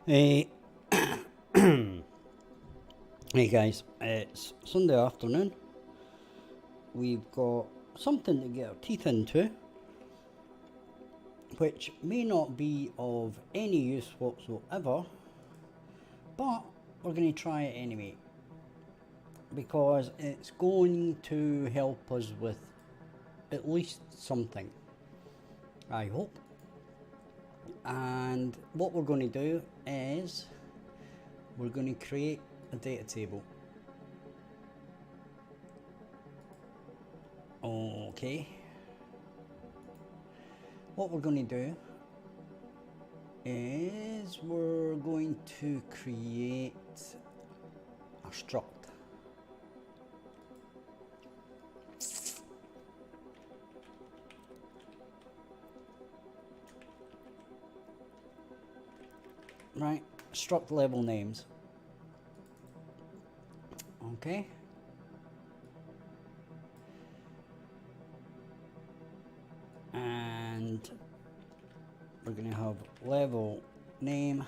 Hey, hey guys, it's Sunday afternoon. We've got something to get our teeth into, which may not be of any use whatsoever, but we're going to try it anyway because it's going to help us with at least something, I hope. And what we're going to do is we're going to create a data table. Okay. What we're going to do is we're going to create a struct. Right, struct level names. Okay. And we're going to have level name.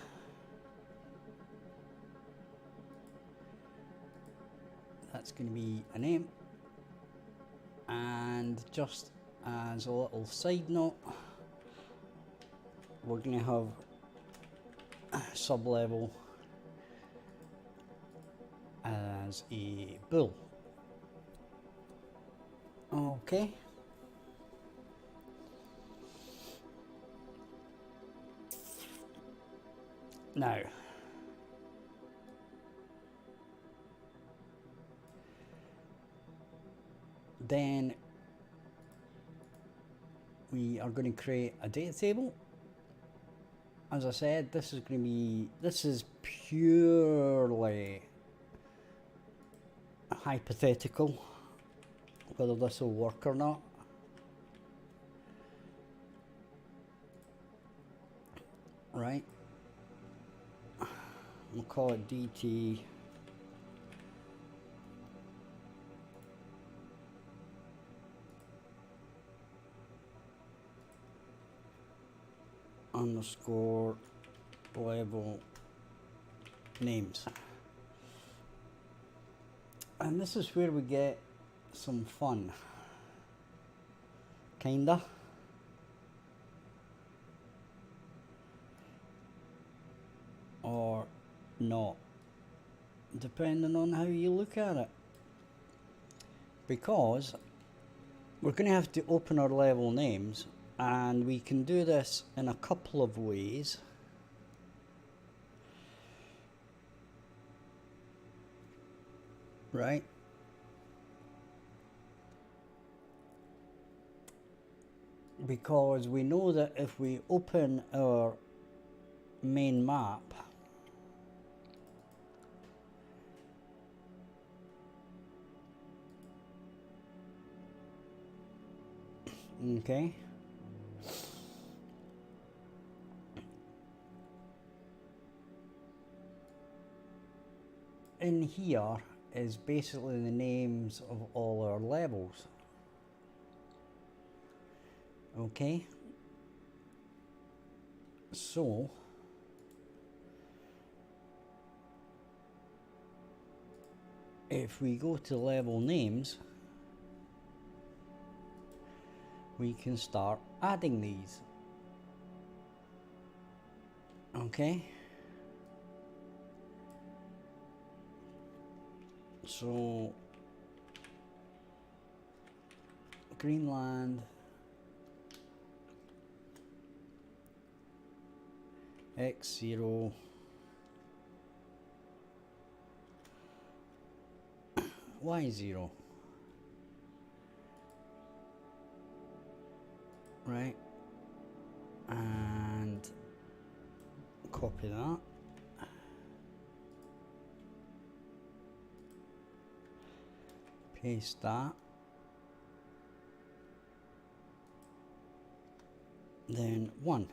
That's going to be a name. And just as a little side note, we're going to have sub-level as a bool. Okay. Now, then we are going to create a data table. As I said, this is purely hypothetical, whether this will work or not. Right. We'll call it DT underscore level names. And this is where we get some fun. Kinda. Or not, depending on how you look at it. Because we're going to have to open our level names, and we can do this in a couple of ways. Right? Because we know that if we open our main map, okay, in here is basically the names of all our levels. Okay, so if we go to level names, we can start adding these. Okay, so Greenland, X0, Y0, right, and copy that, paste that, then 1.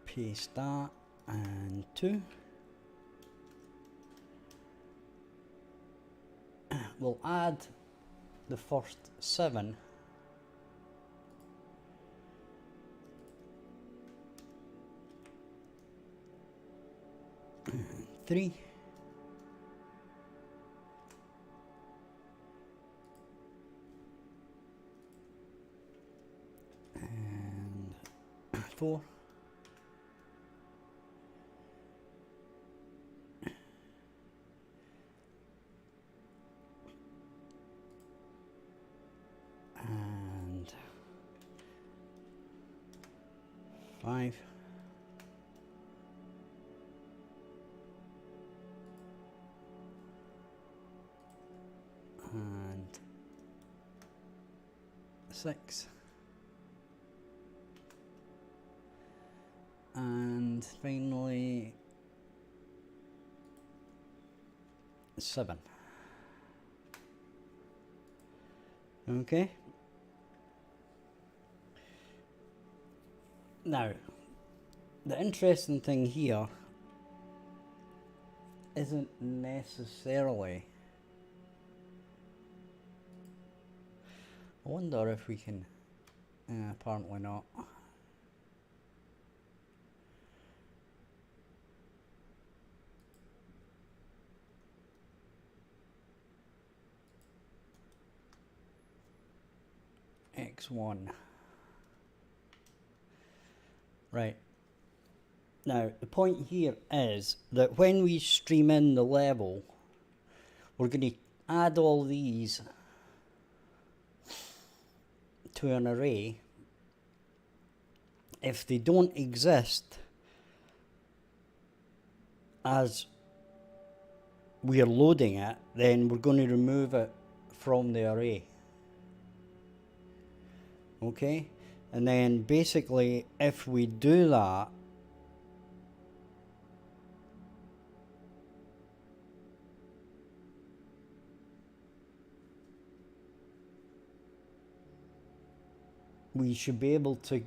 Paste that, and 2. We'll add the first 7 3. And 4. And 5. And 6. And finally 7. Okay. Now, the interesting thing here isn't necessarily... I wonder if we can... apparently not. X1. Right. Now, the point here is that when we stream in the level, we're going to add all these to an array. If they don't exist as we are loading it, then we're going to remove it from the array. Okay? And then basically, if we do that, we should be able to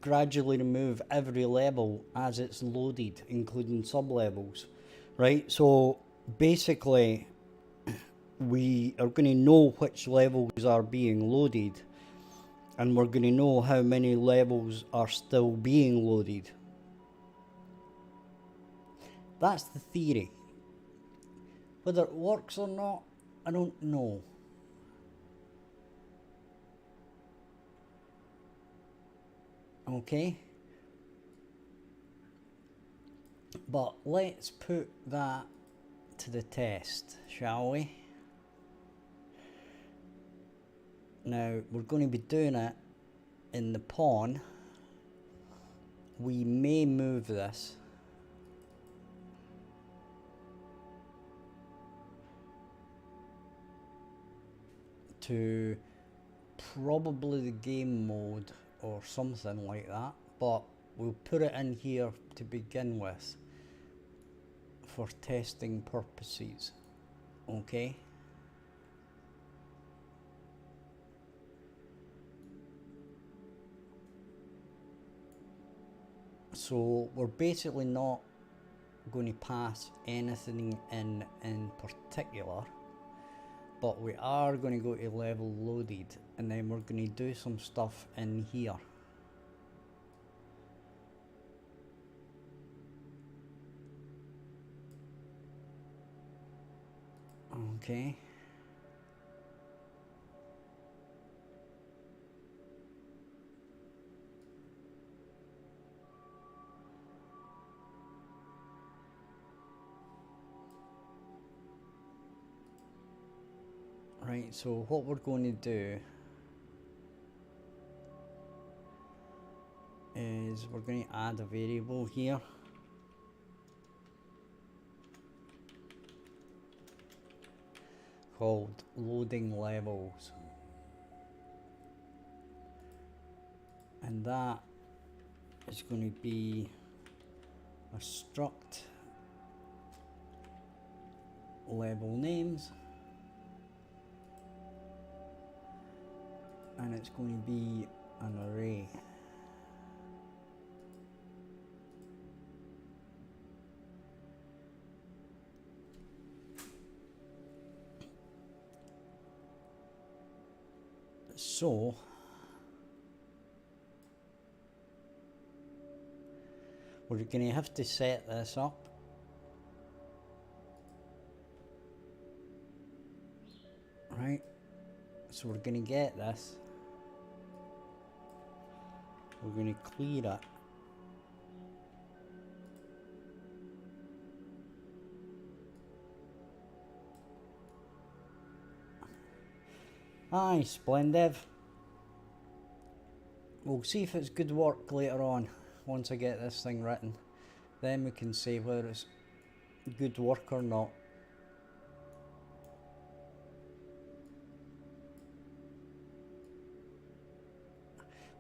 gradually remove every level as it's loaded, including sub-levels, right? So basically, we are going to know which levels are being loaded, and we're going to know how many levels are still being loaded. That's the theory. Whether it works or not, I don't know. Okay, but let's put that to the test, shall we? Now, we're going to be doing it in the pawn. We may move this to probably the game mode or something like that, but we'll put it in here to begin with for testing purposes. Okay, so we're basically not going to pass anything in particular, but we are going to go to level loaded, and then we're going to do some stuff in here. Okay. Right, so what we're going to do is we're going to add a variable here. Called loading levels. And that is going to be a struct level names. And it's going to be an array. So We're going to have to set this up. Right, so we're going to get this. We're going to clear it. Aye, splendid. We'll see if it's good work later on, once I get this thing written. Then we can say whether it's good work or not.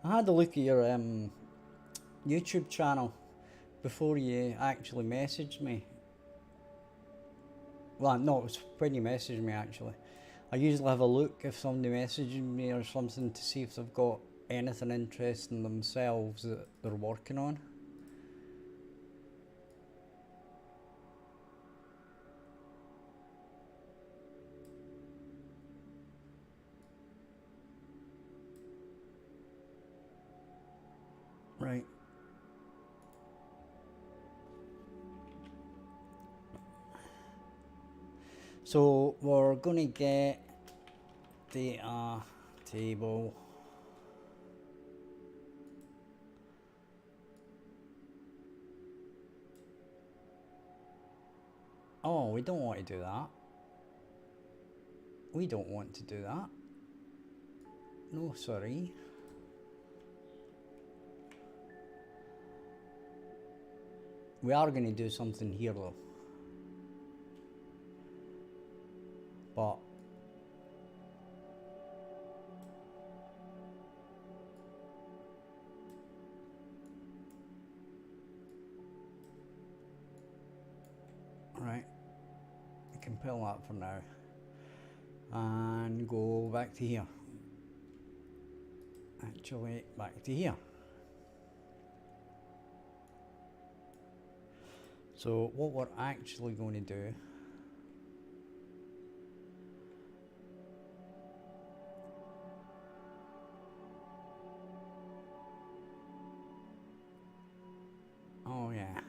I had a look at your YouTube channel before you actually messaged me. Well, no, it was when you messaged me actually. I usually have a look if somebody messages me or something to see if they've got anything interesting themselves that they're working on. Right. So we're going to get data table. Oh, we don't want to do that. We don't want to do that. No, sorry. We are going to do something here though. But right, we can pull that for now and go back to here. Actually, back to here. So what we're actually going to do oh yeah.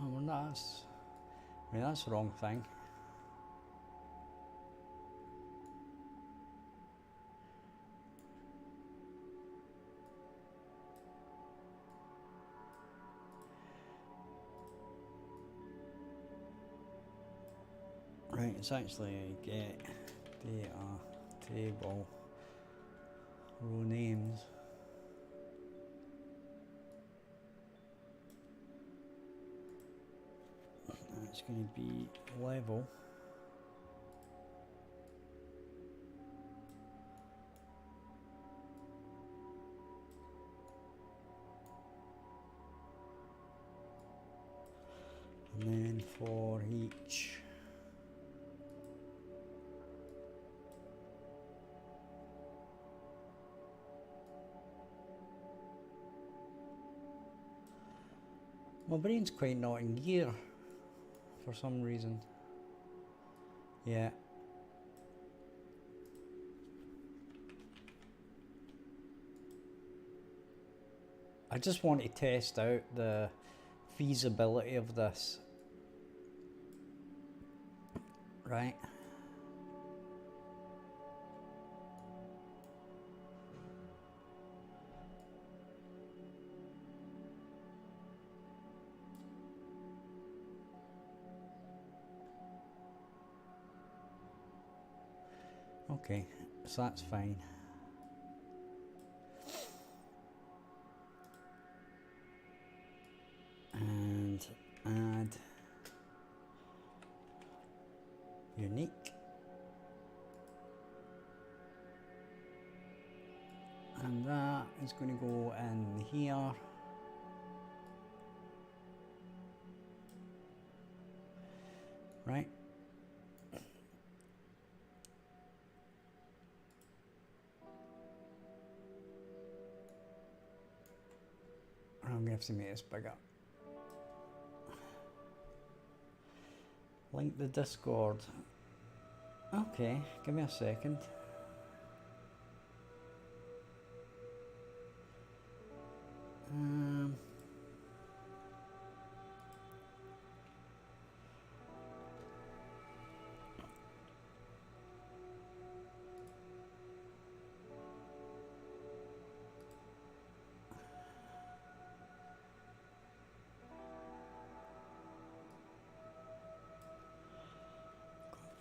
Oh, that's the wrong thing. Right, it's actually get data table row names. It's going to be level. And then for each my brain's quite not in gear for some reason. Yeah. I just want to test out the feasibility of this. Right. Okay, so that's fine. And add unique. And that is going to go in here. Right. I'm going to have to make this bigger. Link the Discord. Okay, give me a second.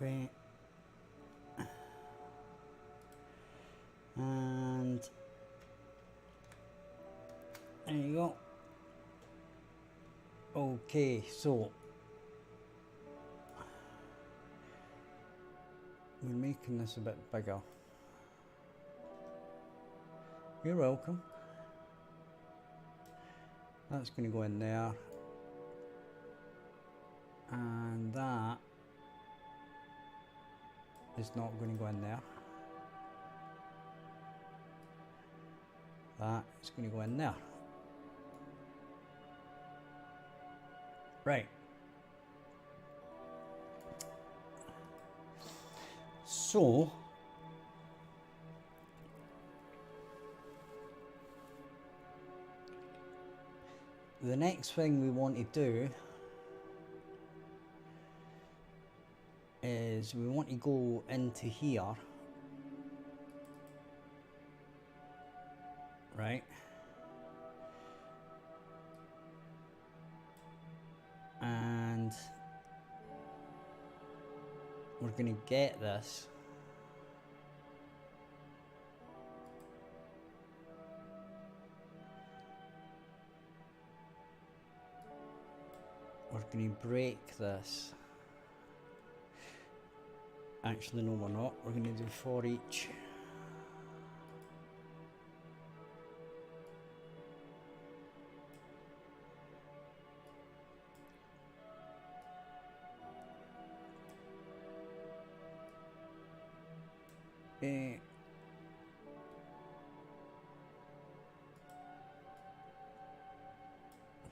Copy. And there you go. Okay, so we're making this a bit bigger. You're welcome. That's going to go in there. And that is not going to go in there. That is going to go in there. Right. So the next thing we want to do is we want to go into here, right? And we're going to get this. We're going to break this. Actually, no, we're not. We're going to do 4 each.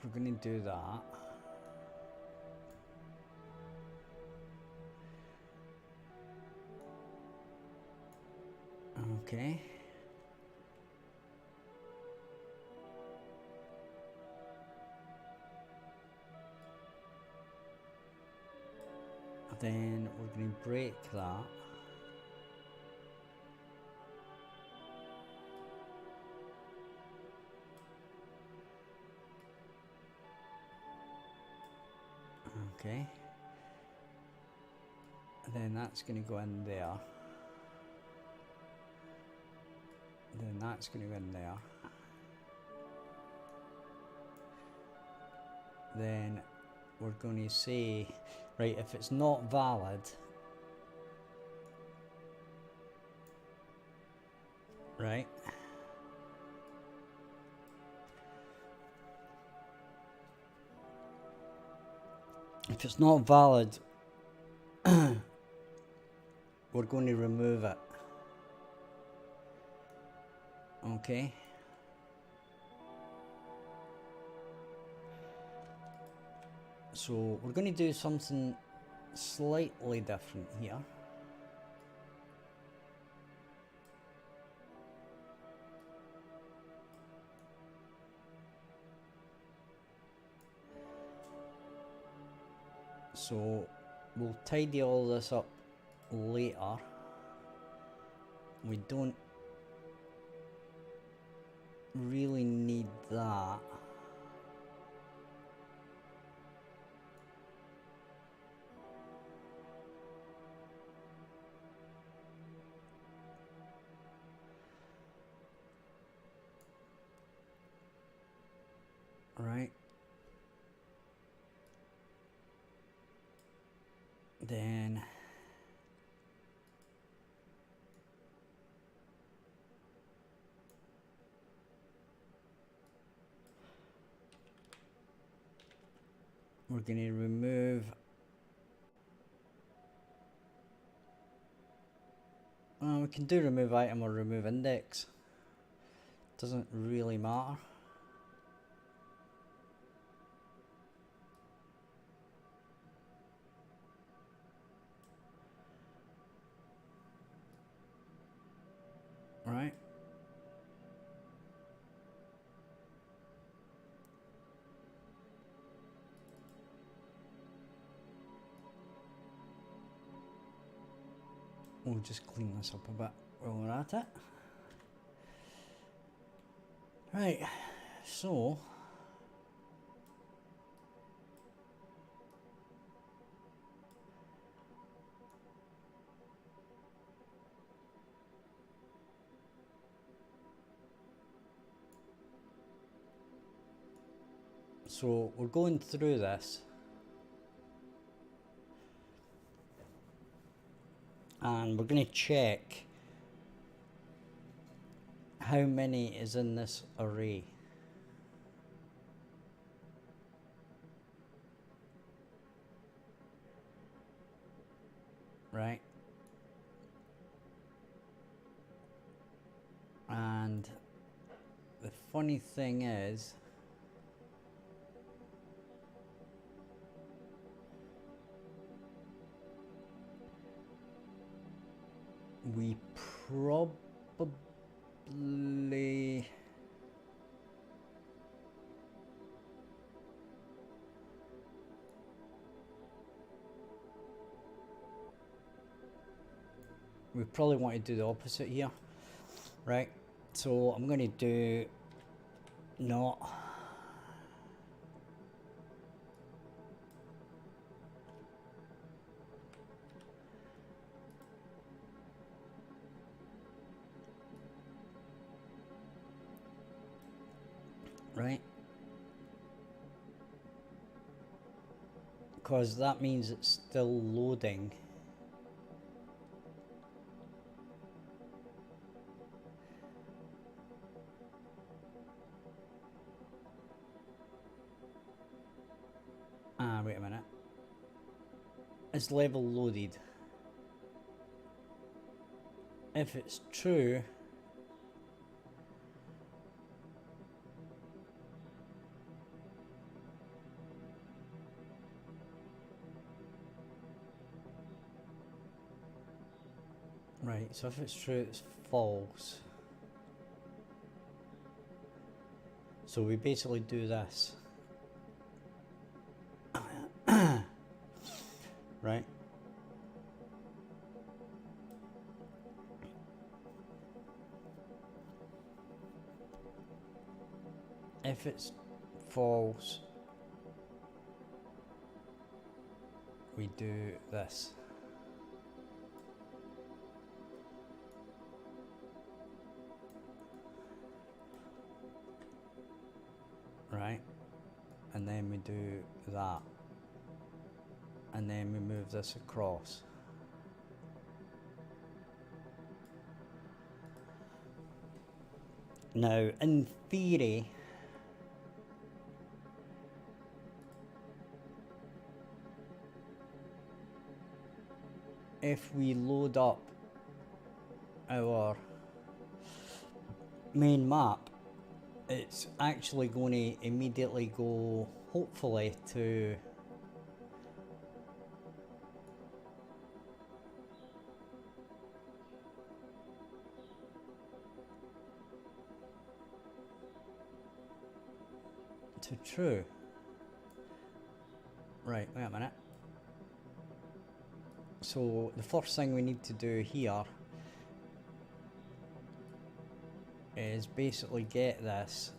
We're going to do that. Okay. Then we're going to break that. Okay. Then that's going to go in there. Then that's going to go in there. Then we're going to say, right, if it's not valid, right, if it's not valid, we're going to remove it. Okay. So we're going to do something slightly different here. So we'll tidy all this up later. We don't really need that. Right. Then we're going to remove we can do remove item or remove index. Doesn't really matter. Right. We'll just clean this up a bit while we're at it. Right, so we're going through this, and we're going to check how many is in this array. Right. And the funny thing is, we probably want to do the opposite here, right? So I'm going to do not. Right? Because that means it's still loading. Wait a minute. It's level loaded. If it's true, right, so if it's true, it's false. So we basically do this. Right? If it's false, we do this. Right? And then we do that. And then we move this across. Now, in theory, if we load up our main map, it's actually going to immediately go, hopefully, to true. Right, wait a minute. So the first thing we need to do here is basically get this,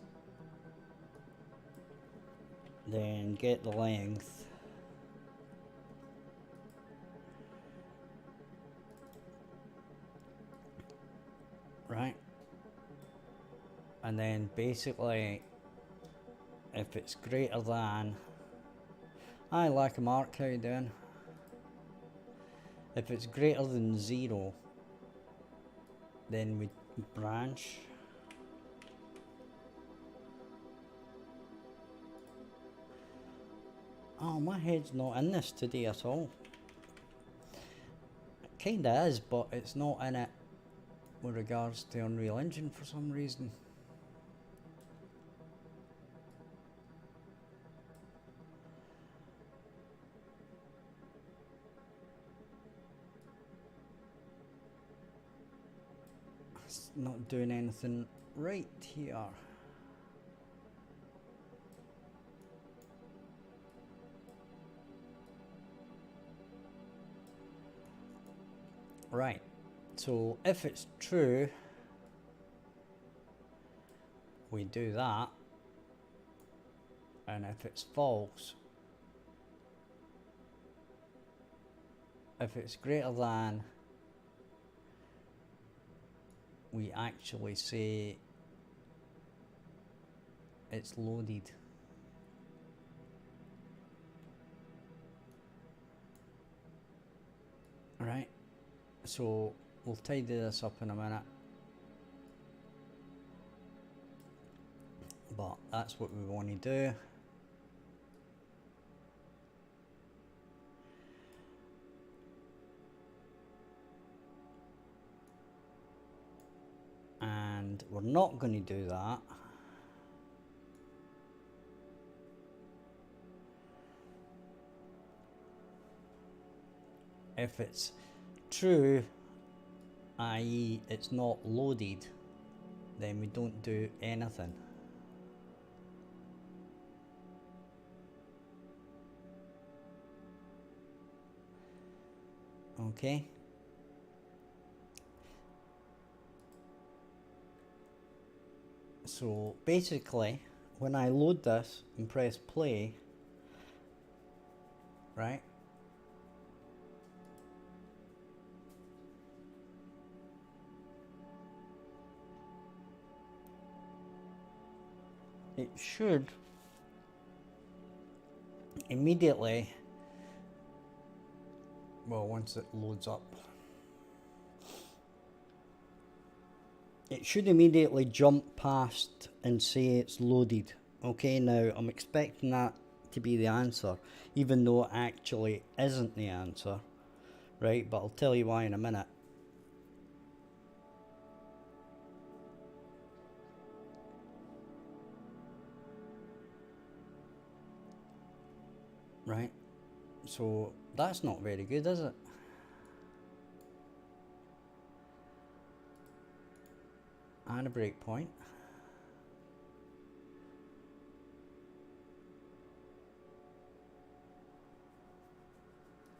then get the length, right? And then basically, if it's greater than, hi Lack Mark, how you doing? If it's greater than 0, then we branch. Oh, my head's not in this today at all. It kinda is, but it's not in it with regards to Unreal Engine for some reason. not doing anything right here. Right, so if it's true, we do that, and if it's false, if it's greater than, we actually say it's loaded. Right, so we'll tidy this up in a minute, but that's what we want to do. And we're not going to do that if it's true, i.e. it's not loaded, then we don't do anything. Okay. So basically, when I load this and press play, right, it should immediately, well, once it loads up, it should immediately jump past and say it's loaded. Okay, now I'm expecting that to be the answer, even though it actually isn't the answer, right? But I'll tell you why in a minute. Right, so that's not very good, is it? And a breakpoint.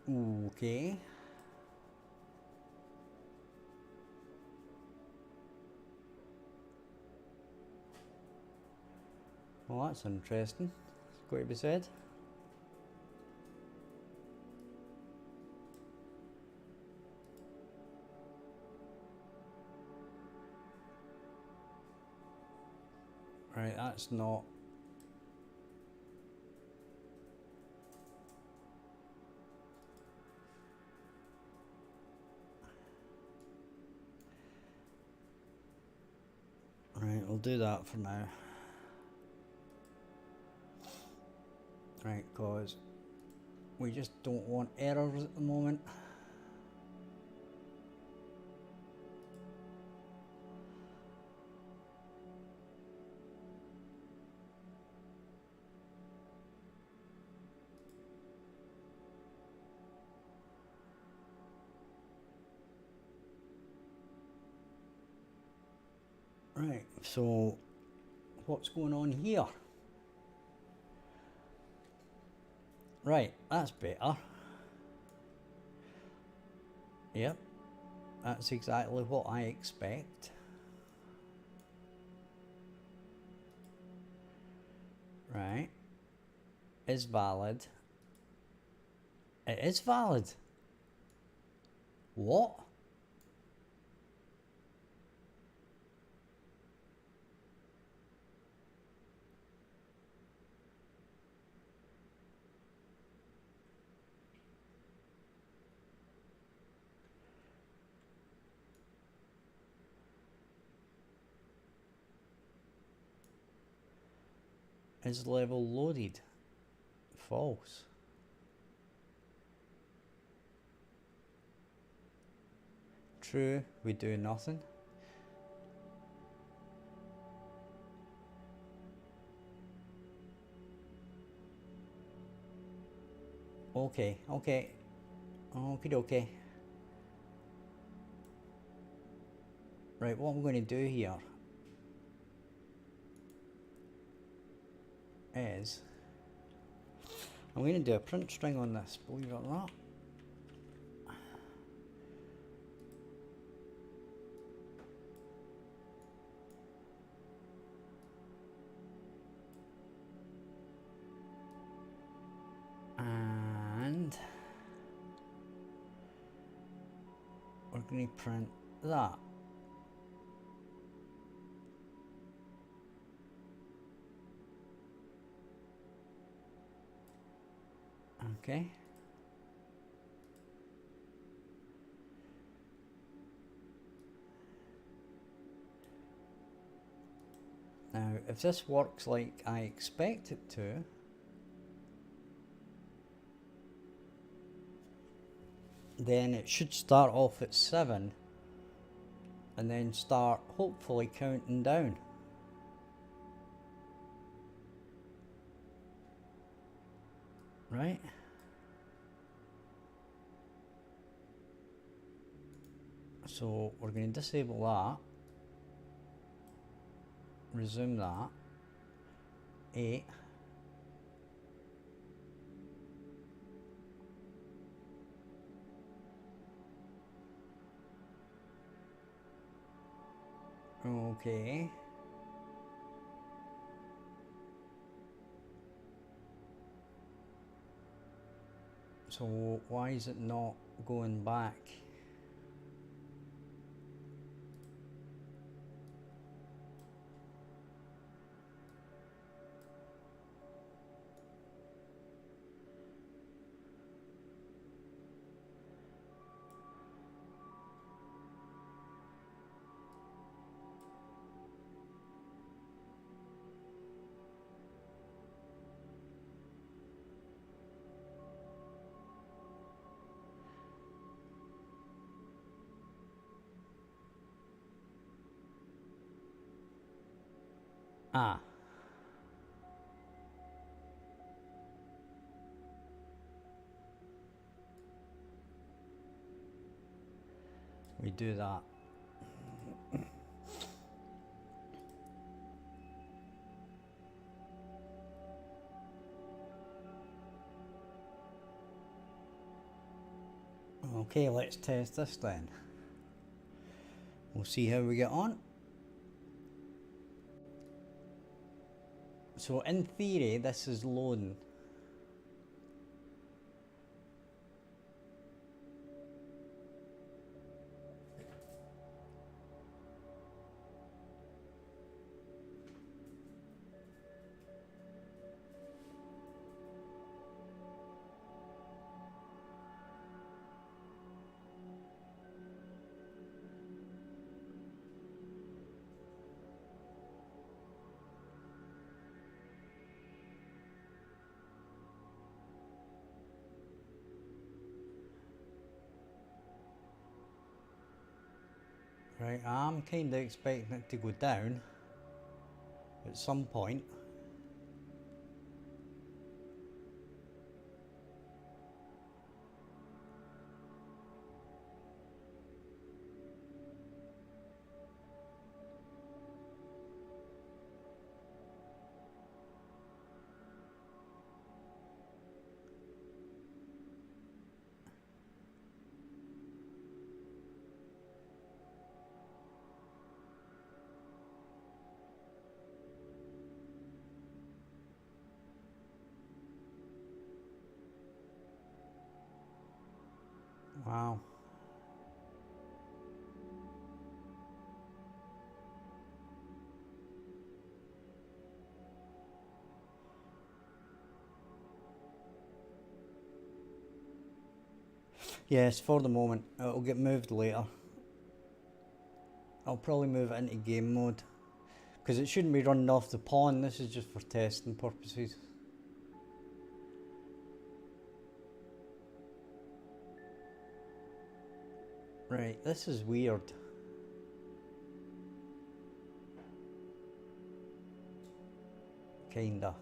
Okay. Well, that's interesting. It's got to be said. Right, that's not. Right, we'll do that for now. Right, because we just don't want errors at the moment. Right, so what's going on here? Right, that's better. Yep, that's exactly what I expect. Right, is valid. It is valid. What? Is level loaded? False. True, we do nothing. Okay, okay. Okie dokie. Right, what I'm going to do here is I'm going to do a print string on this, believe it or not. And we're going to print that. Okay. Now, if this works like I expect it to, then it should start off at 7 and then start hopefully counting down. Right? So we're going to disable that, resume that, 8, okay, so why is it not going back? Ah. We do that. Okay, let's test this then. We'll see how we get on. So in theory, this is loading. Right, I'm kind of expecting it to go down at some point. Wow. Yes, for the moment. It'll get moved later. I'll probably move it into game mode, because it shouldn't be running off the pawn. This is just for testing purposes. Right, this is weird. Kinda.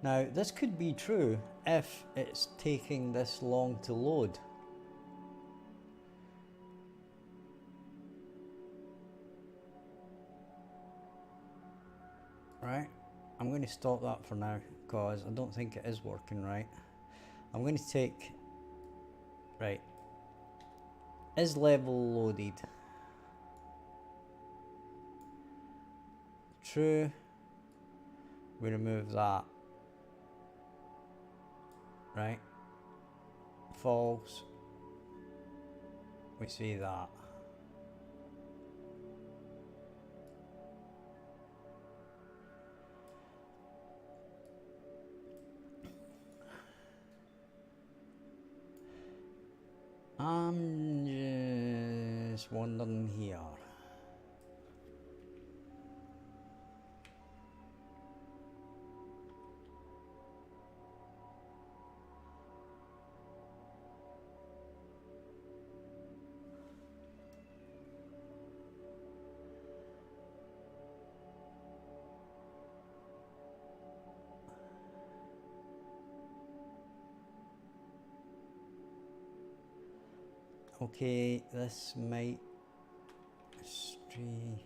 Now, this could be true if it's taking this long to load. Right, I'm going to stop that for now because I don't think it is working right. I'm going to take, right, is level loaded? True, we remove that. Right, false, we see that. I'm just wondering here. Okay, this might stray.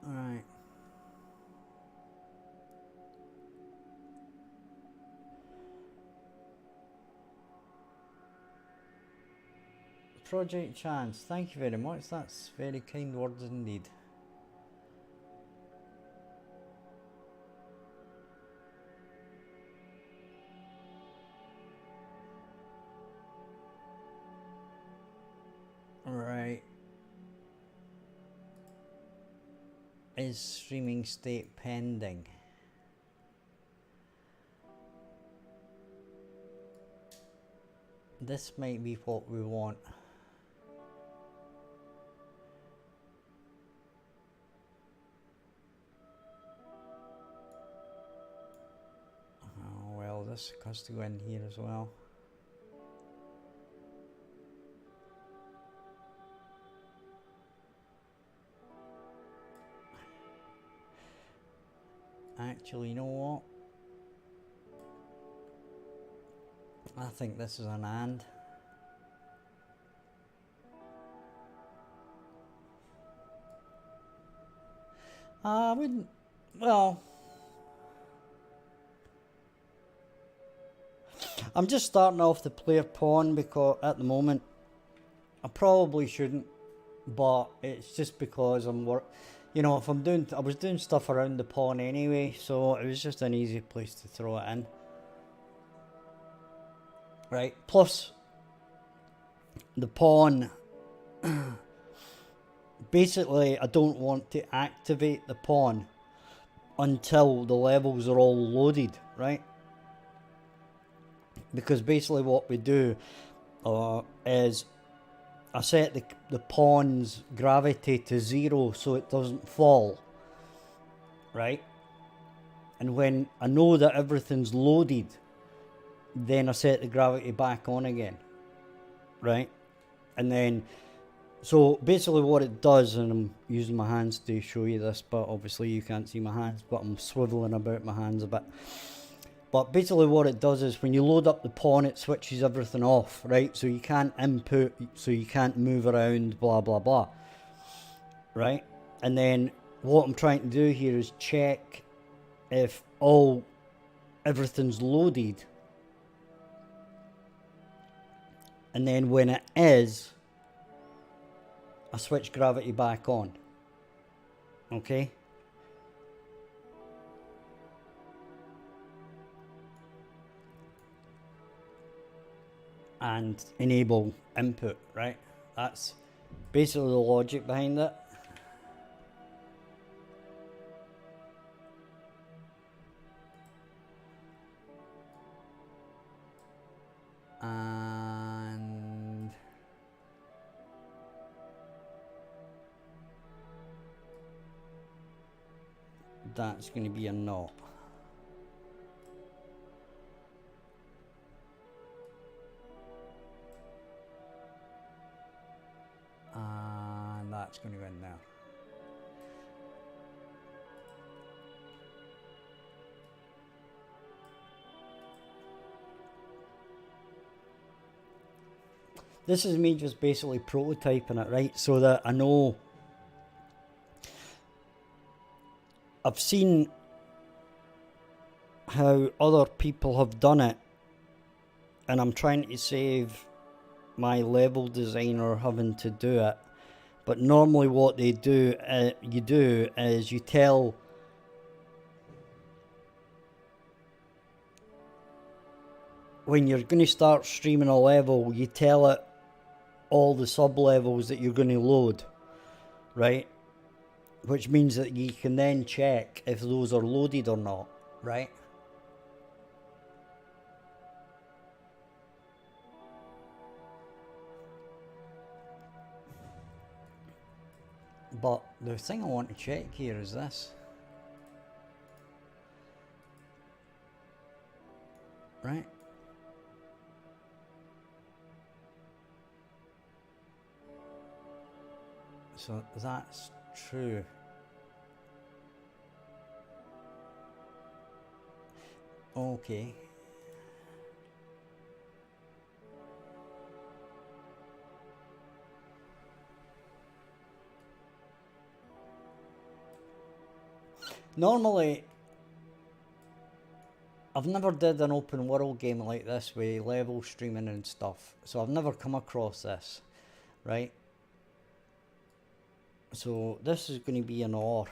Alright. Project Chance, thank you very much. That's very kind words indeed. Right. Is streaming state pending? This might be what we want. Oh well, this has to go in here as well. Actually, you know what? I think this is an and. I wouldn't, well, I'm just starting off the player pawn because at the moment I probably shouldn't, but it's just because I'm you know, if I'm doing, I was doing stuff around the pawn anyway, so it was just an easy place to throw it in. Right, plus the pawn, basically I don't want to activate the pawn until the levels are all loaded, right? Because basically what we do is I set the pawn's gravity to 0 so it doesn't fall, right? And when I know that everything's loaded, then I set the gravity back on again, right? And then, so basically what it does, and I'm using my hands to show you this, but obviously you can't see my hands, but I'm swiveling about my hands a bit. But basically what it does is when you load up the pawn, it switches everything off, right? So you can't input, so you can't move around, blah, blah, blah, right? And then what I'm trying to do here is check if everything's loaded. And then when it is, I switch gravity back on, okay? And enable input, right? That's basically the logic behind it. that's going to be a knot. And that's going to go in there. This is me just basically prototyping it, right? So that I know. I've seen how other people have done it, and I'm trying to save my level designer having to do it. But normally what they do, you do is you tell when you're going to start streaming a level, you tell it all the sub-levels that you're going to load, right? Which means that you can then check if those are loaded or not, right? But the thing I want to check here is this. Right? So that's true. Okay. Normally, I've never did an open world game like this with level streaming and stuff. So I've never come across this, right? So this is going to be an OR.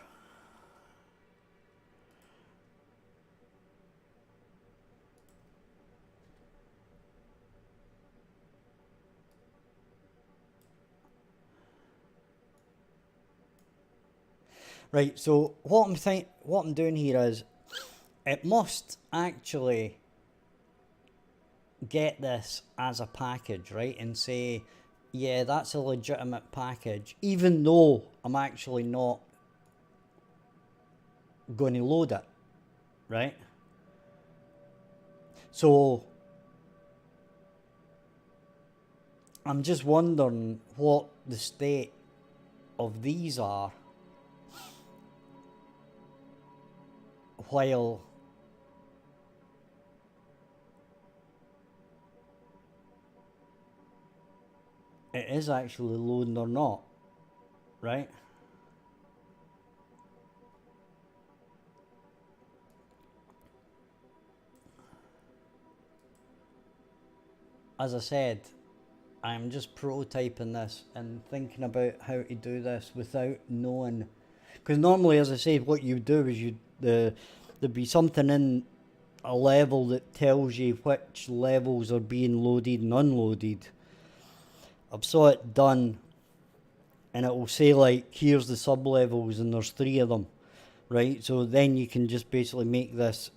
Right, so what I'm doing here is it must actually get this as a package, right? And say, yeah, that's a legitimate package, even though I'm actually not going to load it, right? So I'm just wondering what the state of these are while it is actually loading or not, right? As I said, I'm just prototyping this and thinking about how to do this without knowing. Because normally, as I say, what you do is there'd be something in a level that tells you which levels are being loaded and unloaded. I've saw it done, and it will say like, here's the sub levels, and there's 3 of them, right? So then you can just basically make this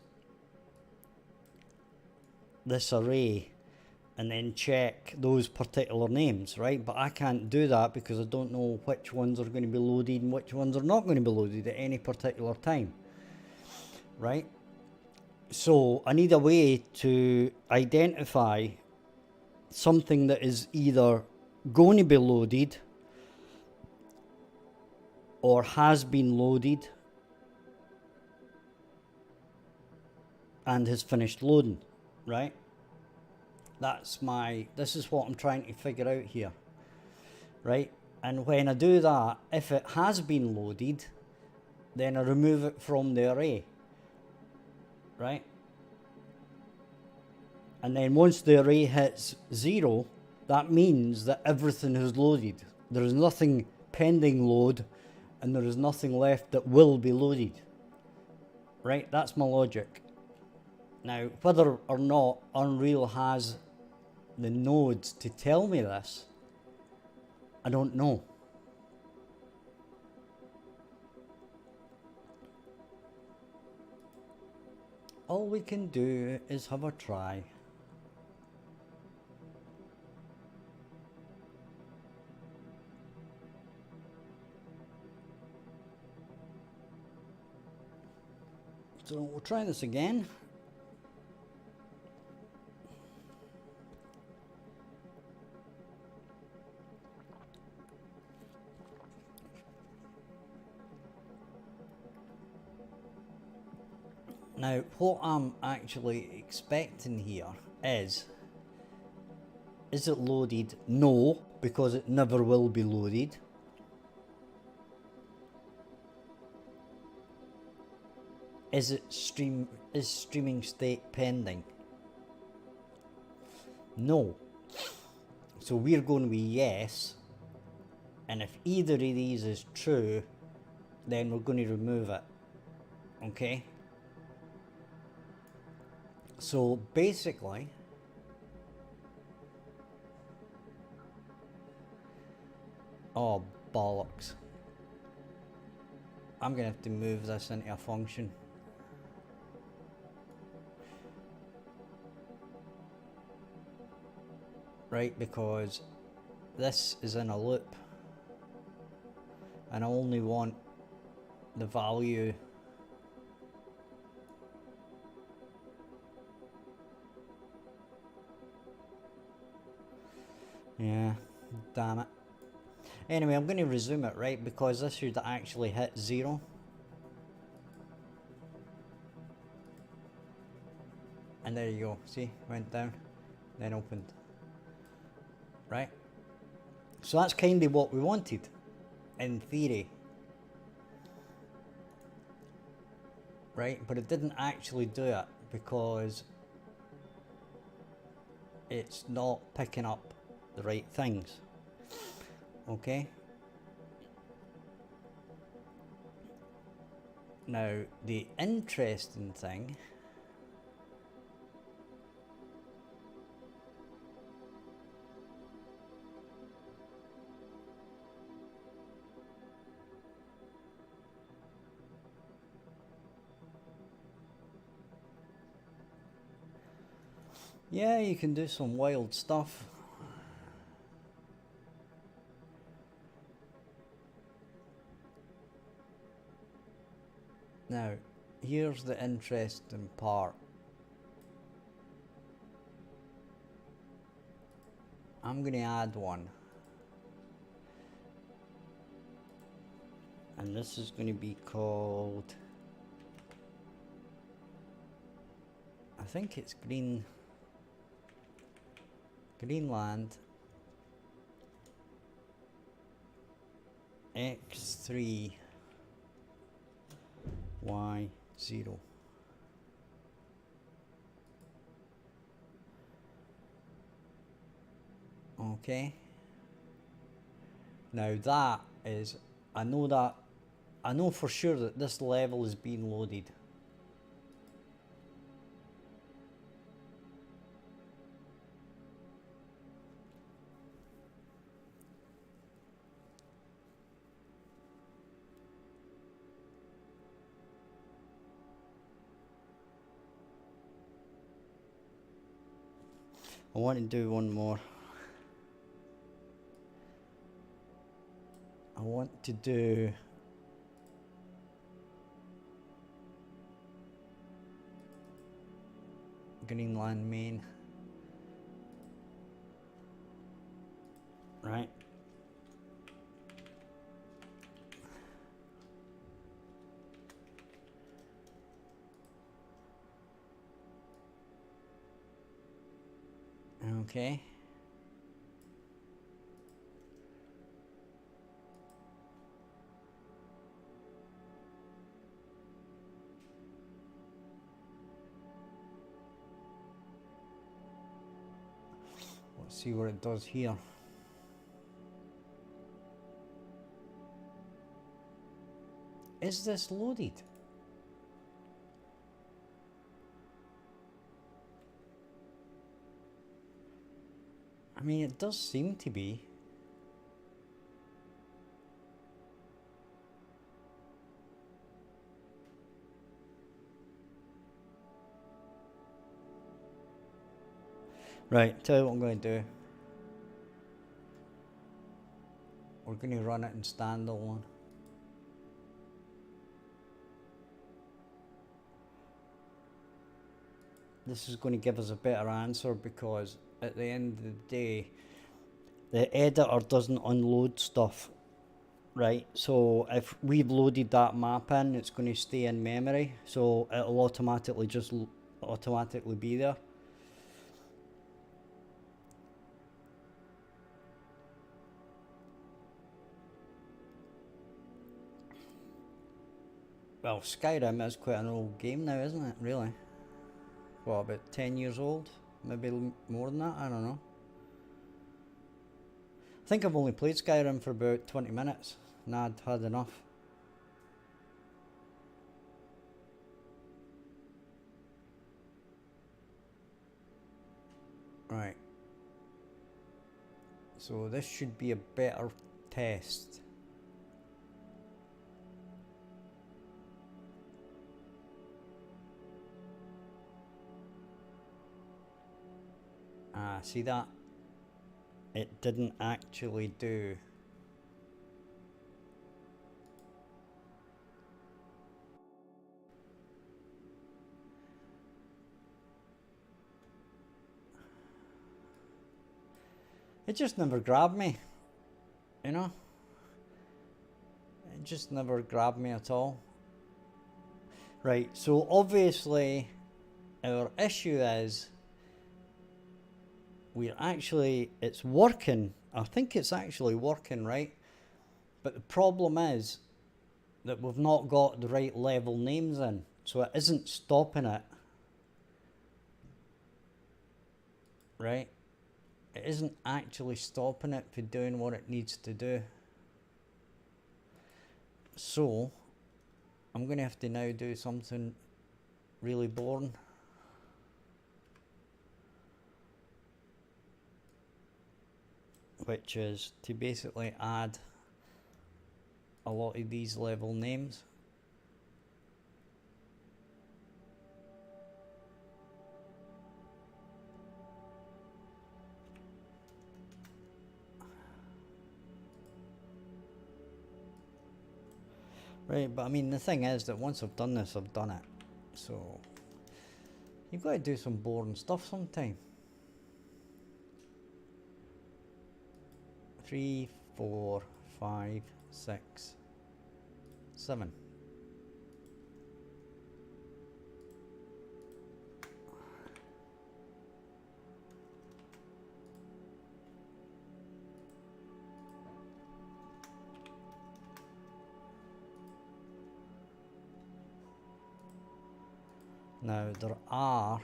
array and then check those particular names, right? But I can't do that because I don't know which ones are going to be loaded and which ones are not going to be loaded at any particular time, right? So I need a way to identify something that is either going to be loaded or has been loaded and has finished loading, right? This is what I'm trying to figure out here, right? And when I do that, if it has been loaded, then I remove it from the array, right? And then once the array hits 0, that means that everything has loaded. There is nothing pending load, and there is nothing left that will be loaded, right? That's my logic. Now, whether or not Unreal has the nodes to tell me this, I don't know. All we can do is have a try. So we'll try this again. Now, what I'm actually expecting here is it loaded? No, because it never will be loaded. Is streaming state pending? No. So we're going to be yes, and if either of these is true, then we're going to remove it. Okay? So basically, oh bollocks, I'm going to have to move this into a function. Right, because this is in a loop and I only want the value yeah, damn it. Anyway, I'm going to resume it, right, because this should actually hit 0. And there you go, see, went down, then opened. Right? So that's kind of what we wanted, in theory. Right? But it didn't actually do it because it's not picking up the right things. Okay? Now, the interesting thing yeah, you can do some wild stuff. Now, here's the interesting part. I'm going to add one. And this is going to be called, I think it's Greenland X3 Y0. Okay. Now that is, I know for sure that this level is being loaded. I want to do one more. I want to do Greenland main. Right. Okay. Let's see what it does here. Is this loaded? I mean, it does seem to be. Right, tell you what I'm going to do. We're going to run it in standalone. this is going to give us a better answer, because at the end of the day, the editor doesn't unload stuff, right? So if we've loaded that map in, it's going to stay in memory, so it'll automatically be there. Well, Skyrim is quite an old game now, isn't it, really? What, about 10 years old? Maybe more than that, I don't know. I think I've only played Skyrim for about 20 minutes, and I'd had enough. Right. So this should be a better test. Ah, see that? It didn't actually do. It just never grabbed me, you know? It just never grabbed me at all. Right, so obviously our issue is it's working. I think it's actually working, right? But the problem is that we've not got the right level names in, so it isn't stopping it, right? It isn't actually stopping it from doing what it needs to do. So I'm going to have to now do something really boring. Which is to basically add a lot of these level names. Right, but I mean, the thing is that once I've done this, I've done it. So you've got to do some boring stuff sometime. 3, 4, 5, 6, 7. Now there are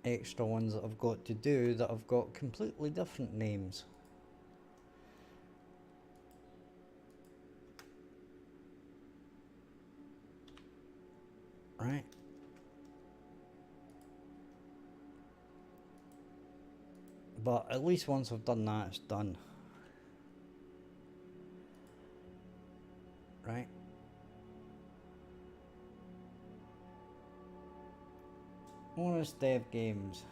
extra ones that I've got to do that have got completely different names. Right. But at least once I've done that, it's done. Right. Honest Dev Games.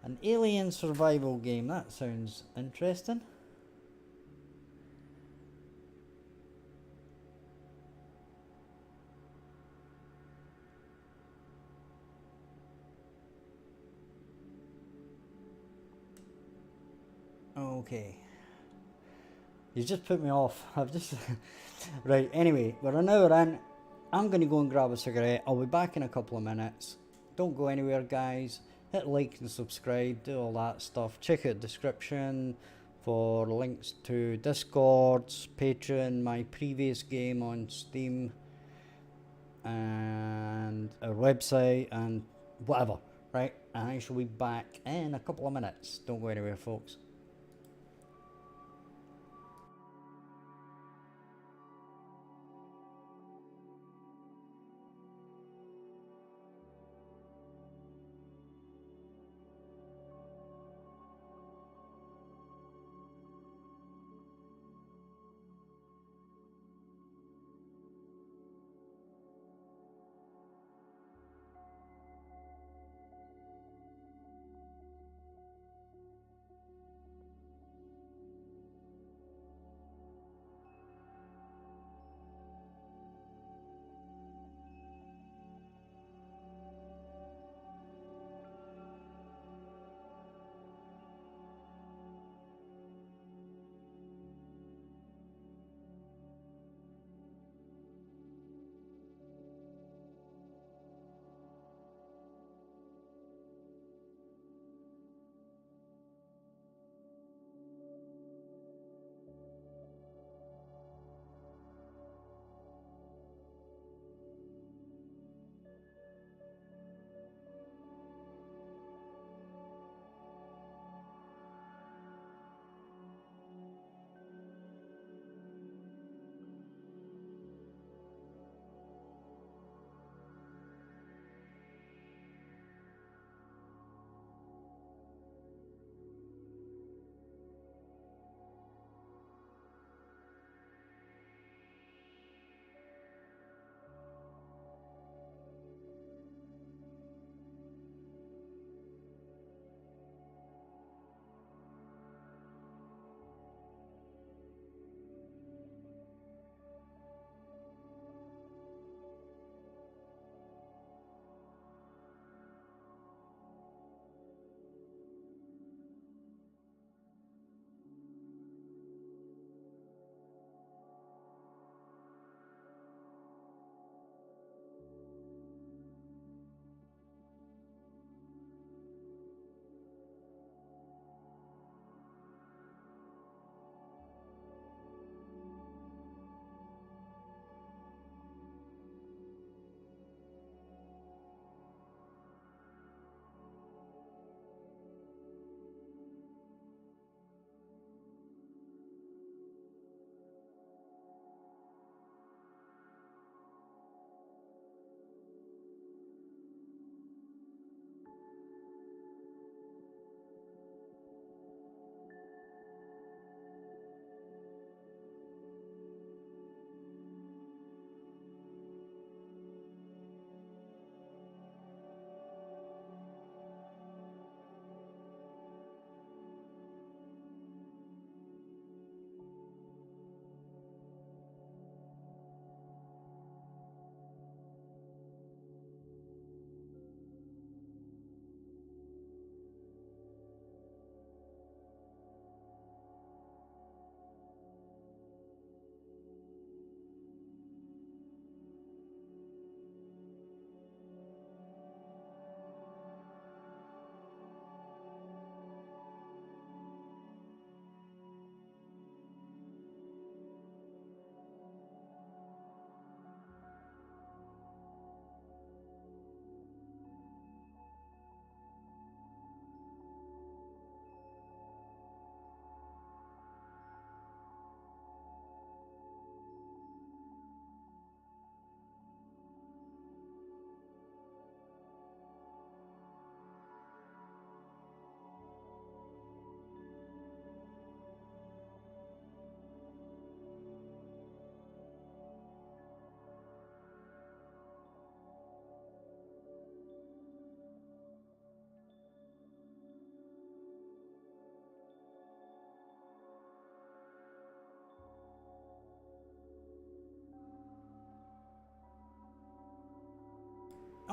An alien survival game, that sounds interesting. Okay. You just put me off. I've just... Right, anyway, we're an hour in. I'm going to go and grab a cigarette. I'll be back in a couple of minutes. Don't go anywhere, guys. Hit like and subscribe. Do all that stuff. Check out the description for links to Discords, Patreon, my previous game on Steam, and our website, and whatever. Right? And I shall be back in a couple of minutes. Don't go anywhere, folks.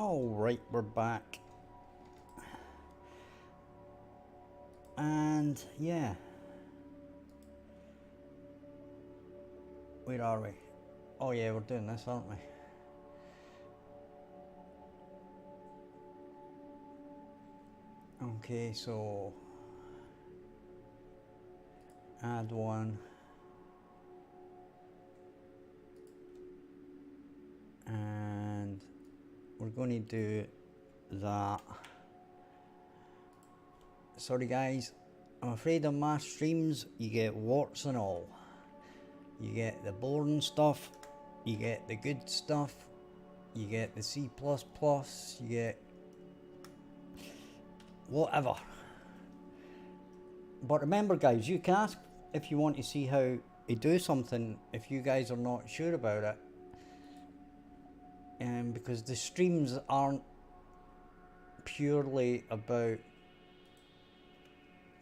Alright, we're back. And yeah. Where are we? Oh yeah, we're doing this, aren't we? Okay, so add one. And we're going to do that. Sorry guys, I'm afraid on my streams you get warts and all. You get the boring stuff, you get the good stuff, you get the C++, you get whatever. But remember guys, you can ask if you want to see how to do something if you guys are not sure about it. Because the streams aren't purely about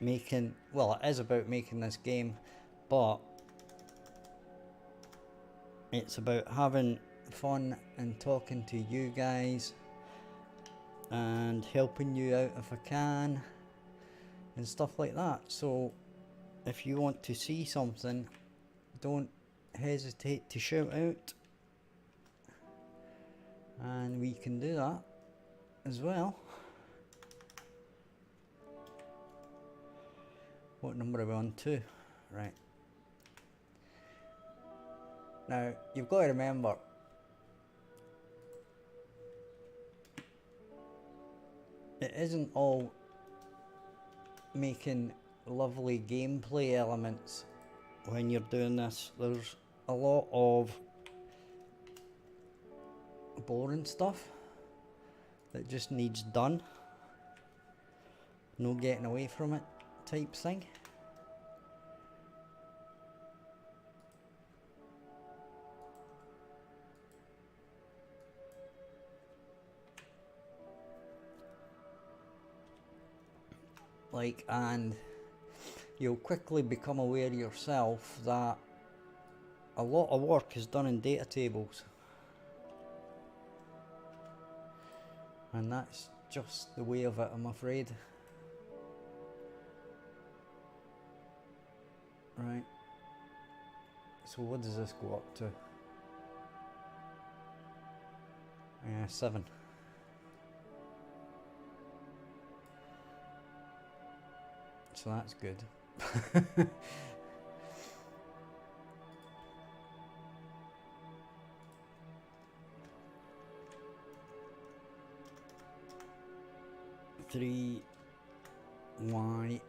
making, well, it is about making this game, but it's about having fun and talking to you guys and helping you out if I can and stuff like that. So if you want to see something, don't hesitate to shout out and we can do that as well. What number are we on to? Right. Now, you've got to remember, it isn't all making lovely gameplay elements when you're doing this. There's a lot of boring stuff that just needs done. No getting away from it type thing. Like, and you'll quickly become aware yourself that a lot of work is done in data tables, and that's just the way of it, I'm afraid. Right, so what does this go up to? 7. So that's good. Three Y,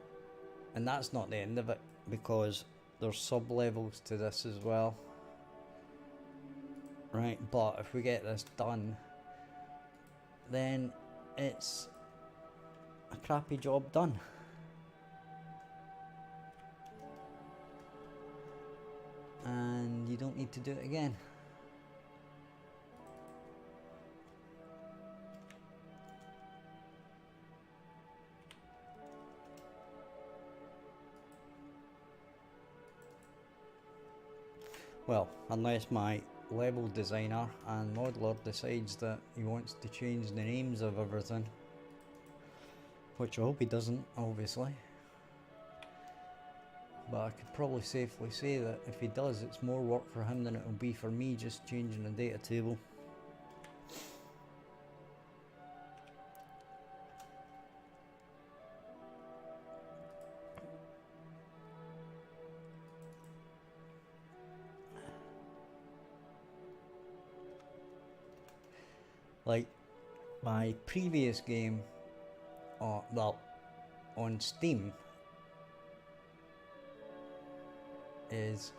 and that's not the end of it, because there's sub levels to this as well. Right, but if we get this done, then it's a crappy job done. And you don't need to do it again. Well, unless my level designer and modeler decides that he wants to change the names of everything, which I hope he doesn't, obviously. But I could probably safely say that if he does, it's more work for him than it will be for me just changing a data table. Like my previous game, well, on Steam, is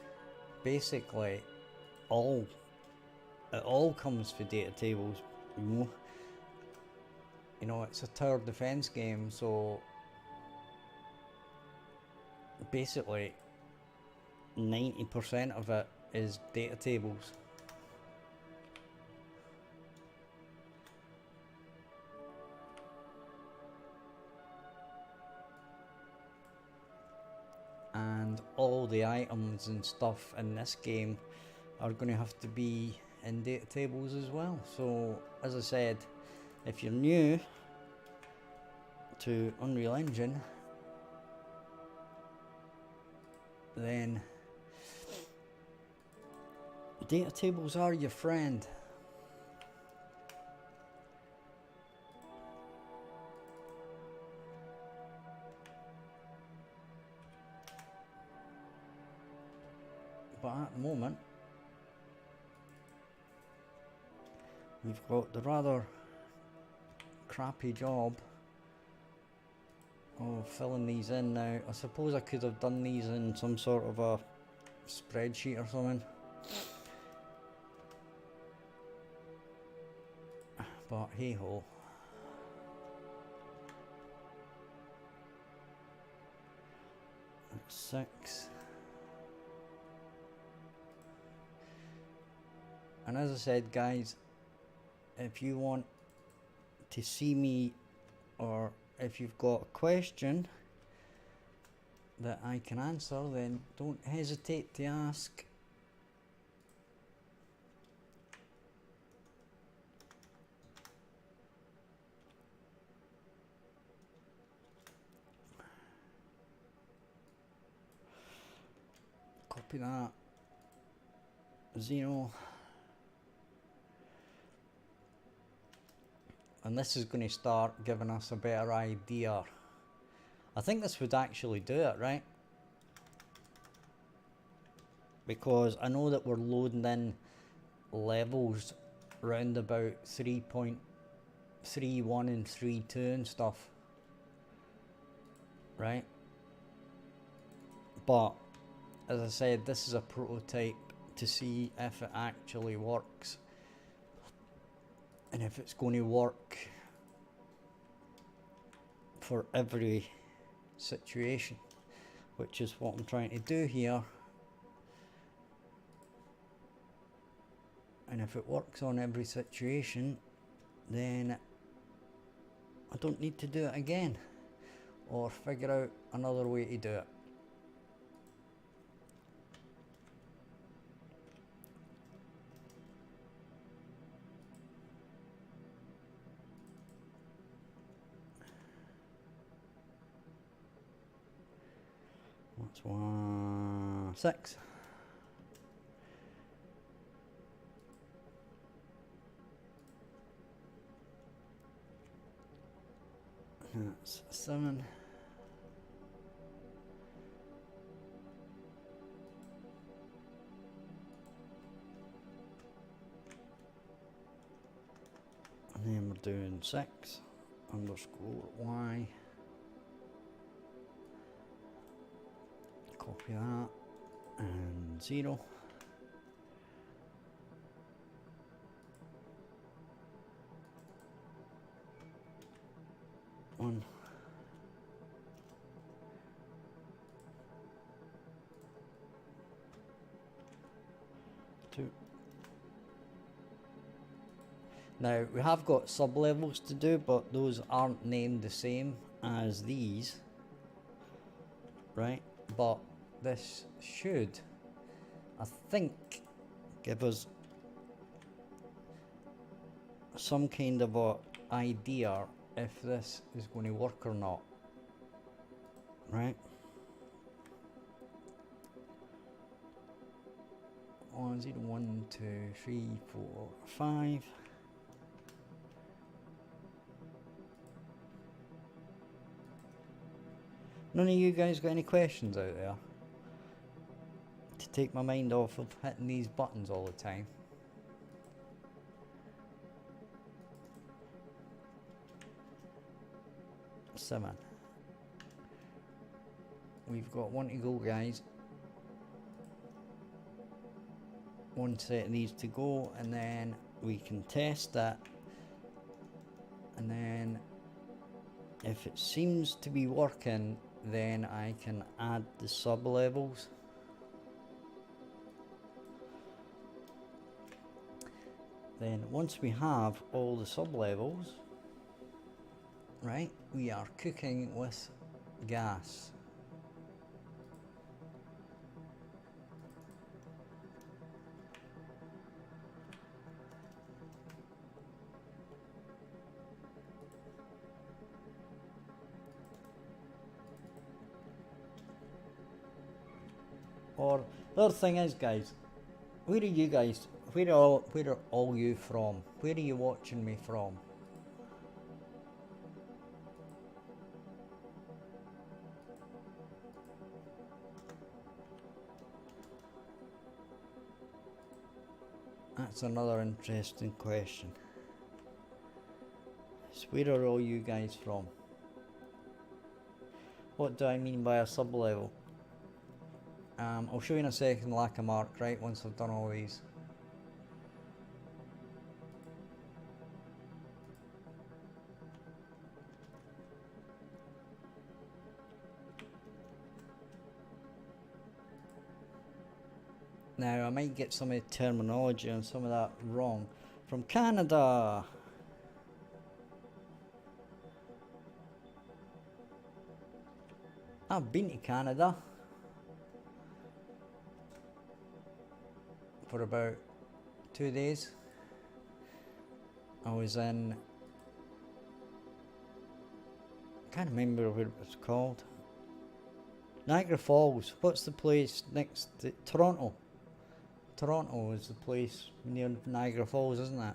basically it all comes for data tables. You know, it's a tower defense game, so basically 90% of it is data tables. And all the items and stuff in this game are going to have to be in data tables as well. So as I said, If you're new to Unreal Engine, then data tables are your friend. But at the moment, we've got the rather crappy job of filling these in now. I suppose I could have done these in some sort of a spreadsheet or something, but hey ho. That's 6. And as I said, guys, if you want to see me, or if you've got a question that I can answer, then don't hesitate to ask. Copy that. 0. And this is going to start giving us a better idea. I think this would actually do it, right? Because I know that we're loading in levels round about 3.31 and 3.2 and stuff, right? But as I said, this is a prototype to see if it actually works. And if it's going to work for every situation, which is what I'm trying to do here. And if it works on every situation, then I don't need to do it again or figure out another way to do it. That's 1, 6. That's 7. And then we're doing 6 underscore y. Copy that, and 0. One. 2. Now we have got sub-levels to do, but those aren't named the same as these, right? But this should, I think, give us some kind of a idea if this is going to work or not, right? 1, 0, 1, 2, 3, 4, 5. None of you guys got any questions out there to take my mind off of hitting these buttons all the time? Seven. We've got 1 to go, guys. 1 set needs to go, and then we can test that, and then if it seems to be working, then I can add the sub levels. Then once we have all the sub levels, right, we are cooking with gas. Or the other thing is, guys, where are you guys? Where are all you from? Where are you watching me from? That's another interesting question. So where are all you guys from? What do I mean by a sub-level? I'll show you in a second like a mark, right, once I've done all these. Now I might get some of the terminology and some of that wrong. From Canada. I've been to Canada for about 2 days. I was in, I can't remember what it was called. Niagara Falls. What's the place next to Toronto? Toronto is the place near Niagara Falls, isn't it?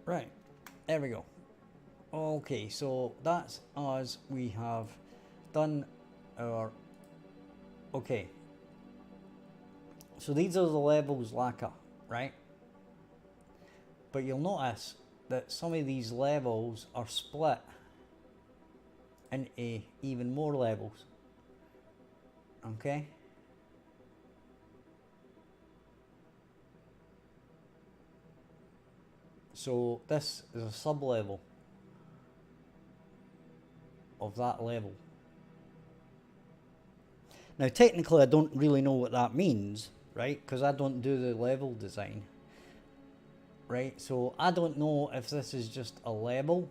Right, there we go. Okay, so that's us. We have done our... Okay. So these are the levels lacquer, right? But you'll notice that some of these levels are split into even more levels. Okay? So this is a sub-level of that level. Now technically I don't really know what that means, right? Because I don't do the level design. Right? So I don't know if this is just a level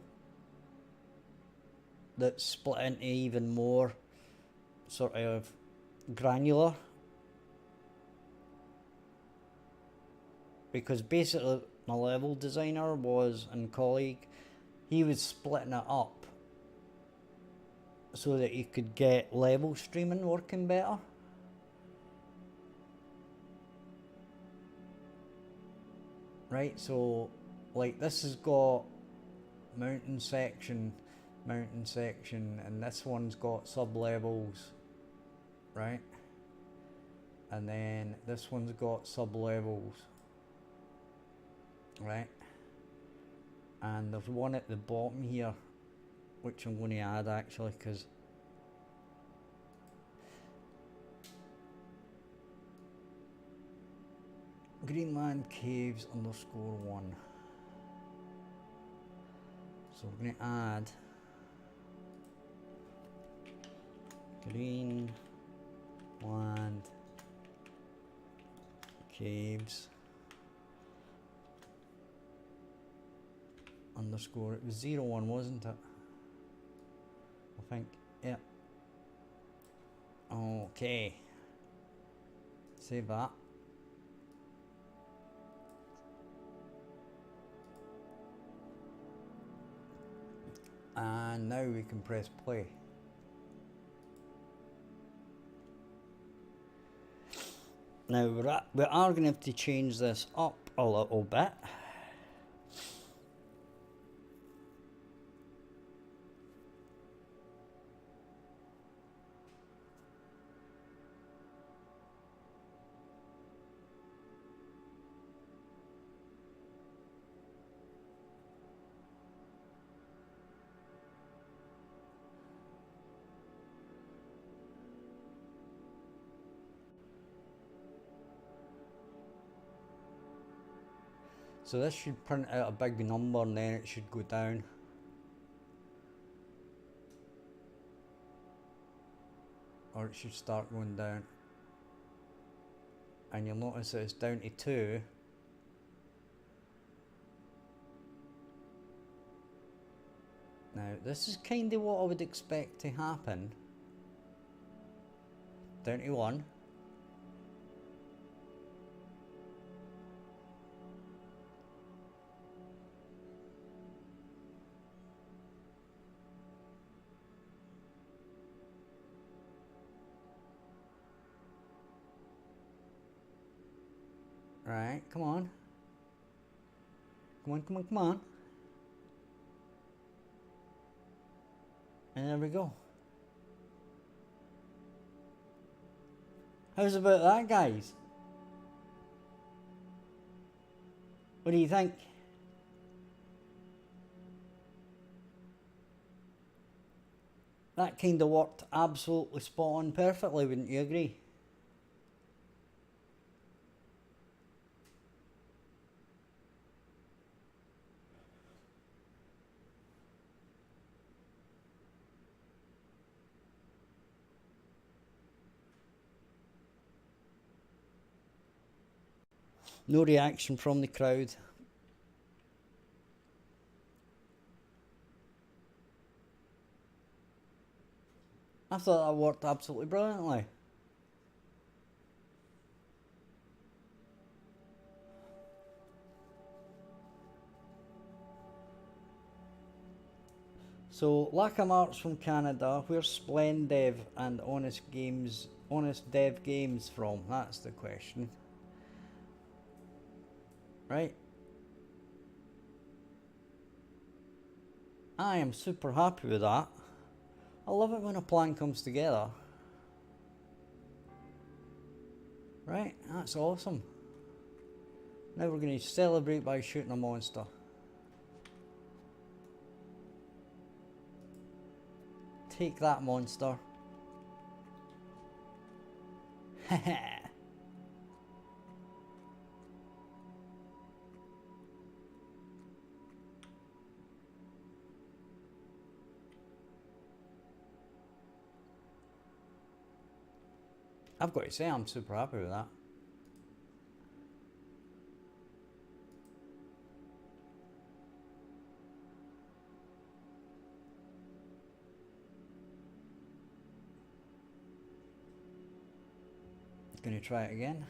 that's split into even more sort of granular. Because basically my level designer was, and colleague, he was splitting it up so that you could get level streaming working better. Right, so like this has got mountain section, and this one's got sub-levels, right? And then this one's got sub-levels, right? And there's one at the bottom here which I'm going to add actually, because Greenland caves _1. So we're going to add Greenland caves _ it was 01, wasn't it? I think, yeah. Okay. Save that. And now we can press play. Now we are going to have to change this up a little bit. So this should print out a big number and then it should go down. Or it should start going down. And you'll notice that it's down to 2. Now this is kind of what I would expect to happen. 31. Right, come on. Come on, come on, come on. And there we go. How's about that, guys? What do you think? That kind of worked absolutely spot on perfectly, wouldn't you agree? No reaction from the crowd. I thought that worked absolutely brilliantly. So, Lackamarts from Canada, where's Splendev and Honest Dev Games from? That's the question. Right. I am super happy with that. I love it when a plan comes together. Right, that's awesome. Now we're going to celebrate by shooting a monster. Take that, monster. Haha. I've got to say, I'm super happy with that. Going to try it again.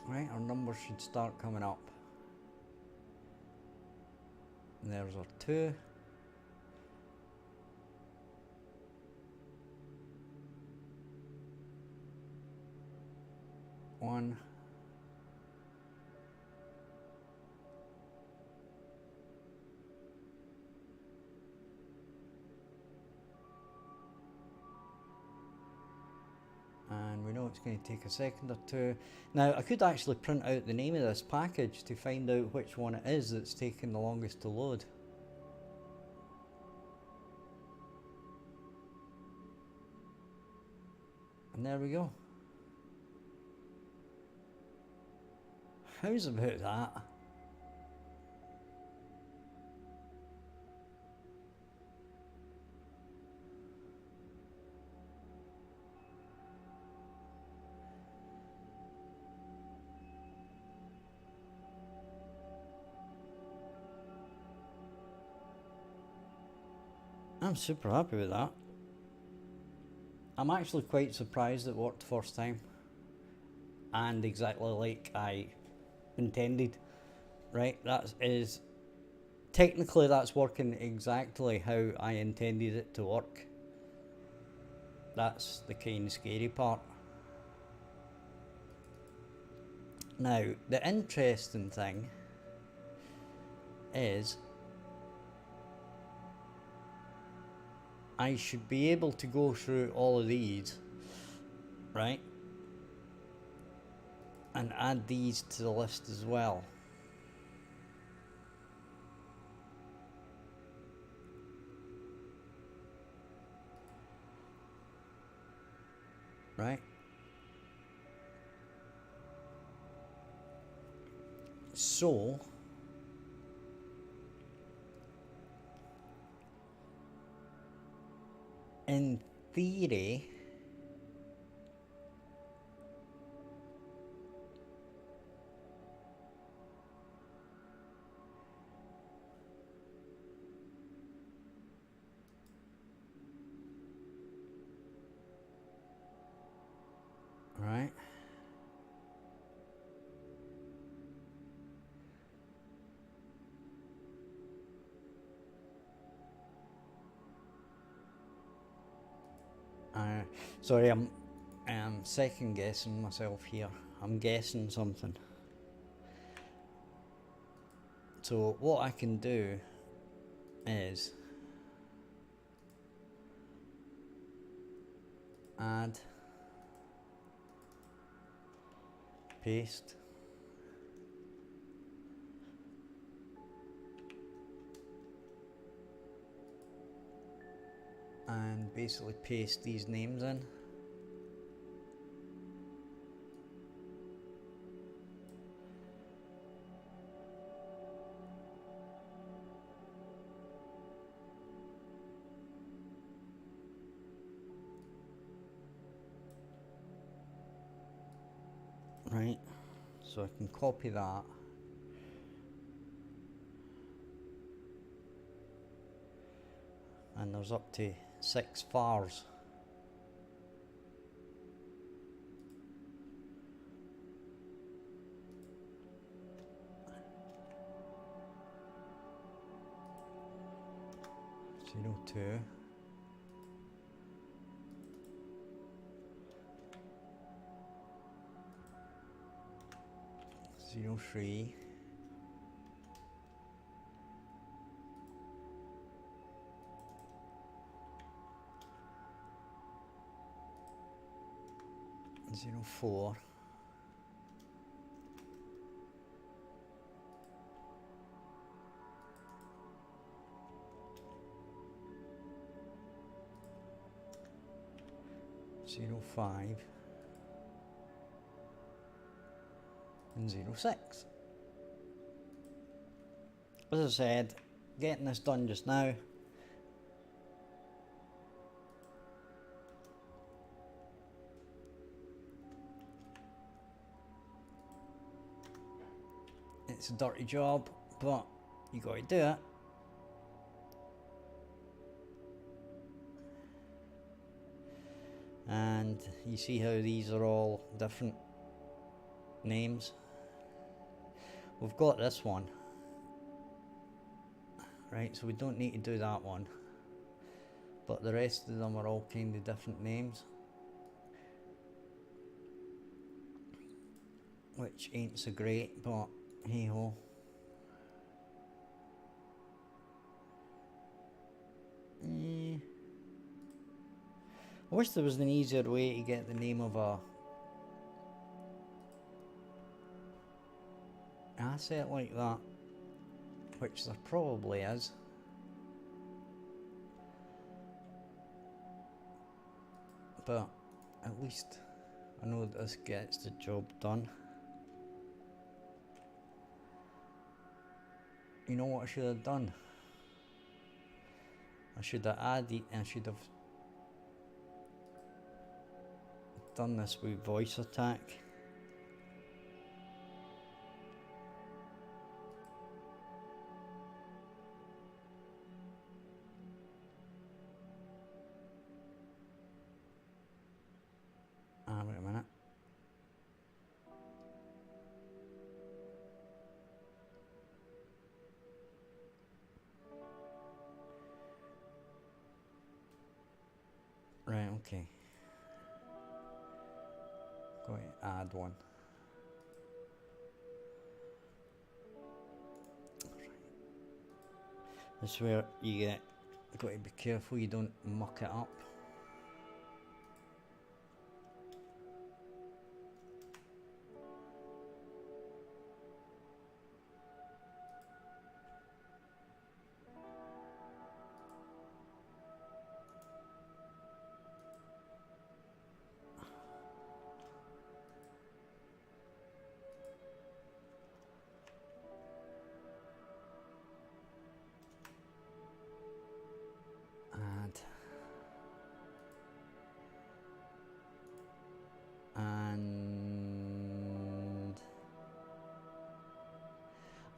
Right, our numbers should start coming up. And there's our 2. One. And we know it's going to take a second or 2. Now, I could actually print out the name of this package to find out which one it is that's taking the longest to load. And there we go. How's about that? I'm super happy with that. I'm actually quite surprised it worked first time. And exactly like I intended. Right, that is... Technically that's working exactly how I intended it to work. That's the kind of scary part. Now, the interesting thing is I should be able to go through all of these, right, and add these to the list as well. right? So in theory, right? Sorry, I'm second guessing myself here. I'm guessing something. So what I can do is add, paste, and basically paste these names in. Right, so I can copy that, and there's up to 6 fars. Zero 2. Zero 3. 04. 05 and 06. As I said, getting this done just now. It's a dirty job, but you gotta do it. And you see how these are all different names. We've got this one, right? So we don't need to do that one, but the rest of them are all kind of different names, which ain't so great, but hey ho. I wish there was an easier way to get the name of a asset like that, which there probably is. But at least I know this gets the job done. You know what I should have done? I should have done this with voice attack. Wait a minute. Right, okay. Going to add one. This is where you got to be careful you don't muck it up.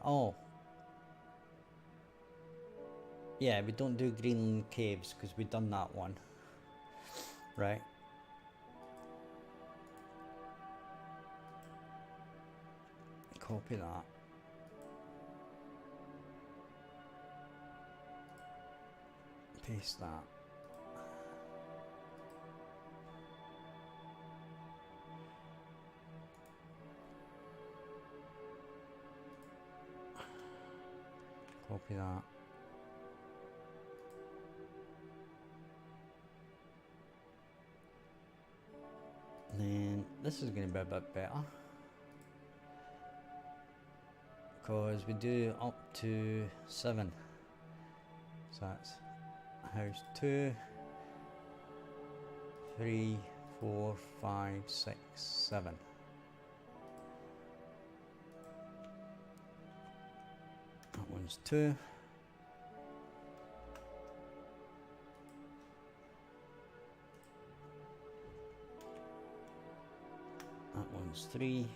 Oh. Yeah, we don't do Greenland caves because we've done that one. Right. Copy that. Paste that. Copy that. Then this is going to be a bit better because we do up to 7. So that's house 2, 3, 4, 5, 6, 7. That one's 2. That one's 3.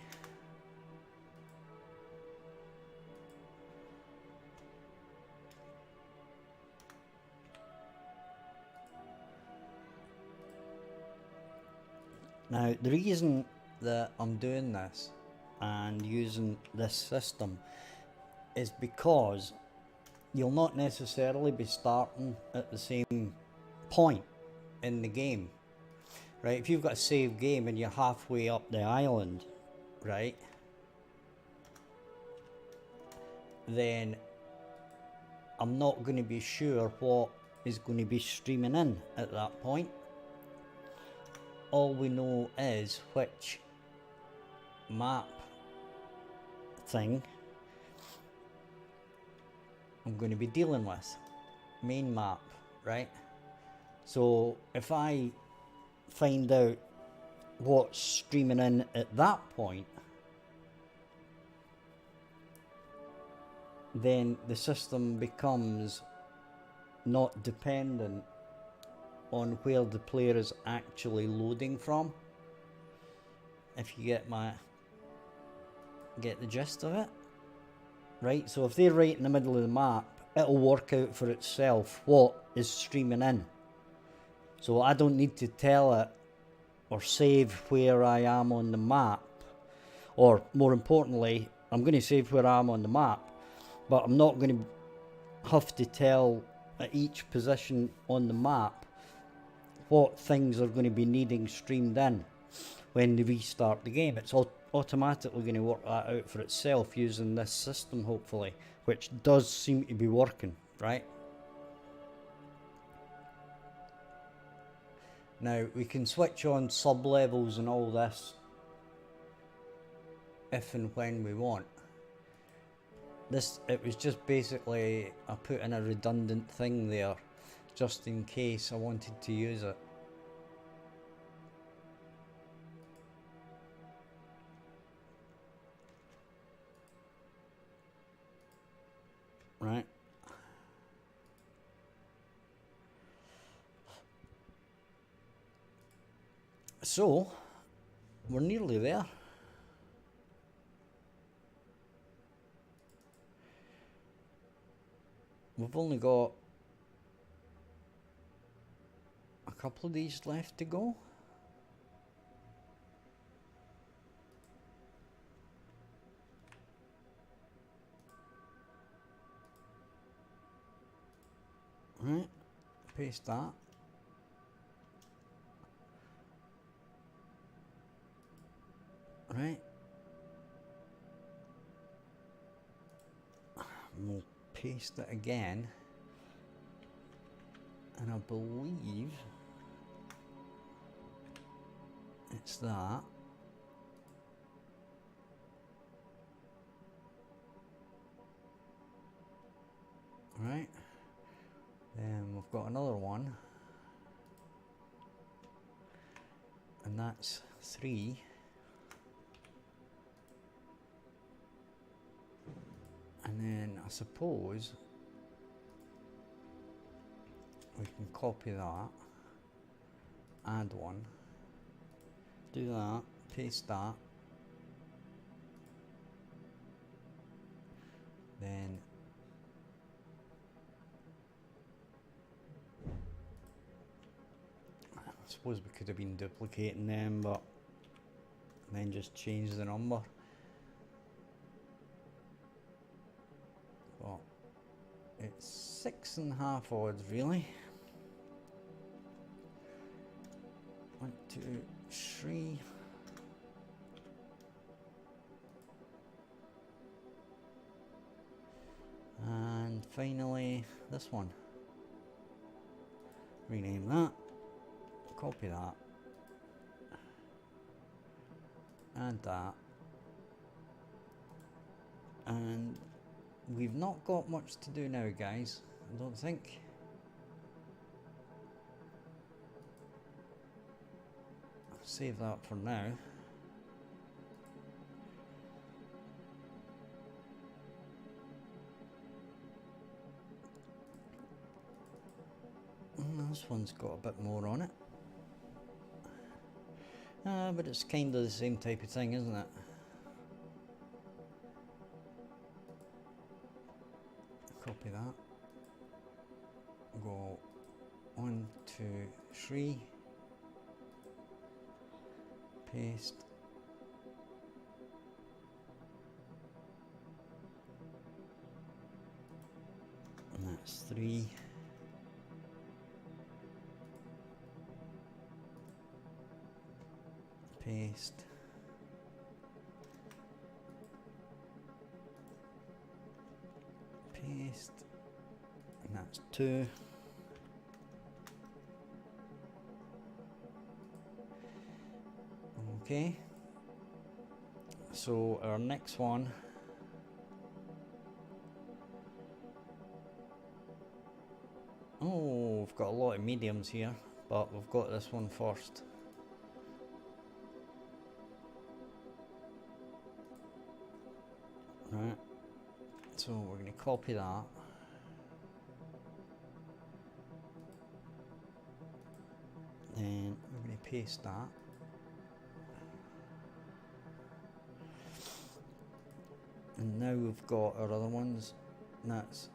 Now, the reason that I'm doing this and using this system is because you'll not necessarily be starting at the same point in the game, right? If you've got a save game and you're halfway up the island, right, then I'm not going to be sure what is going to be streaming in at that point. All we know is which map thing I'm going to be dealing with. Main map, right? So if I find out what's streaming in at that point, then the system becomes not dependent on where the player is actually loading from. If you get the gist of it, right? So if they're right in the middle of the map, it'll work out for itself what is streaming in. So I don't need to tell it or save where I am on the map, or more importantly, I'm going to save where I am on the map, but I'm not going to have to tell at each position on the map what things are going to be needing streamed in when they restart the game. It's automatically going to work that out for itself using this system, hopefully, which does seem to be working, right? Now, we can switch on sub-levels and all this if and when we want. It was just basically, I put in a redundant thing there, just in case I wanted to use it. Right. So, we're nearly there. We've only got a couple of these left to go. Right, paste that. Right. We'll paste it again. And I believe it's that. Right. Then we've got another one. And that's 3. And then I suppose we can copy that, add one, do that, paste that, Then I suppose we could have been duplicating them, but then just change the number. But it's 6.5 odds really. 1, 2, 3. And finally this one. Rename that. Copy that. Add that. And we've not got much to do now, guys. I don't think. Save that for now. This one's got a bit more on it. But it's kind of the same type of thing, isn't it? Copy that. Go 1, 2, 3. Paste. And that's 3. Paste. Paste. And that's 2. Okay. So our next one we've got a lot of mediums here, but we've got this one first. Right, so we're going to copy that. Then we're going to paste that. And now we've got our other ones, and that's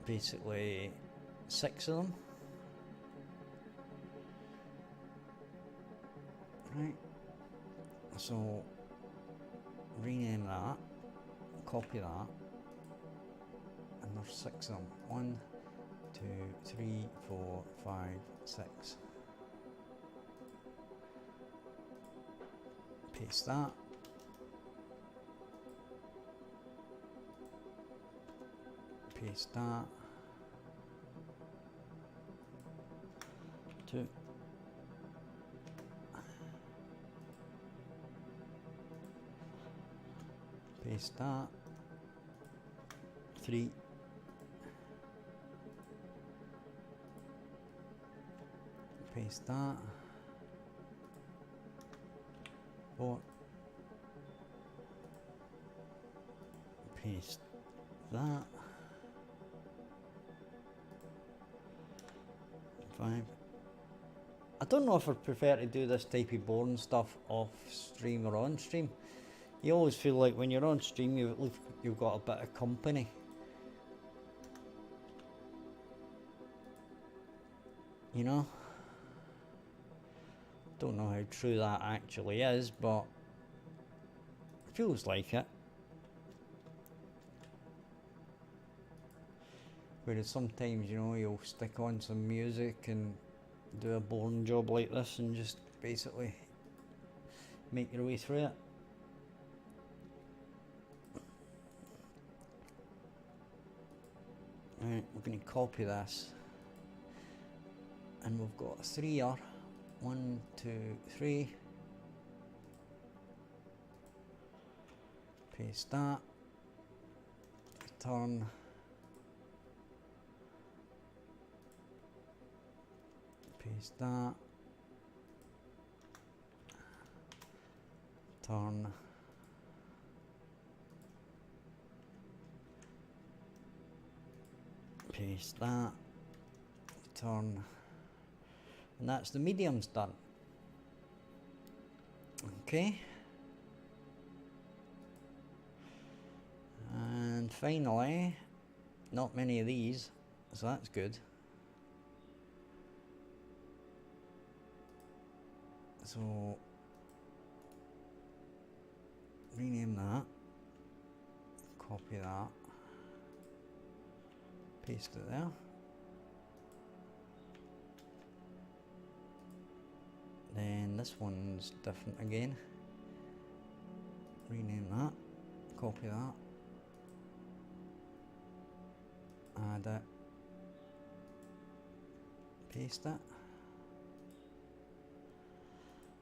basically 6 of them. Right, so rename that, copy that, and there's 6 of them. 1, 2, 3, 4, 5, 6. Paste that. Paste that. 2. Paste that. 3. Paste that. 4. Paste that. 5. I don't know if I prefer to do this type of boring stuff off stream or on stream. You always feel like when you're on stream you've got a bit of company. You know? Don't know how true that actually is, but it feels like it. Whereas sometimes, you know, you'll stick on some music and do a boring job like this and just basically make your way through it. Right, we're going to copy this. And we've got 3 here. 1, 2, 3. Paste that. Return. Paste that. Turn. Paste that. Turn. And that's the mediums done. Okay. finally, not many of these, so that's good. So rename that, copy that, paste it there. Then this one's different again. Rename that, copy that, add it, paste it.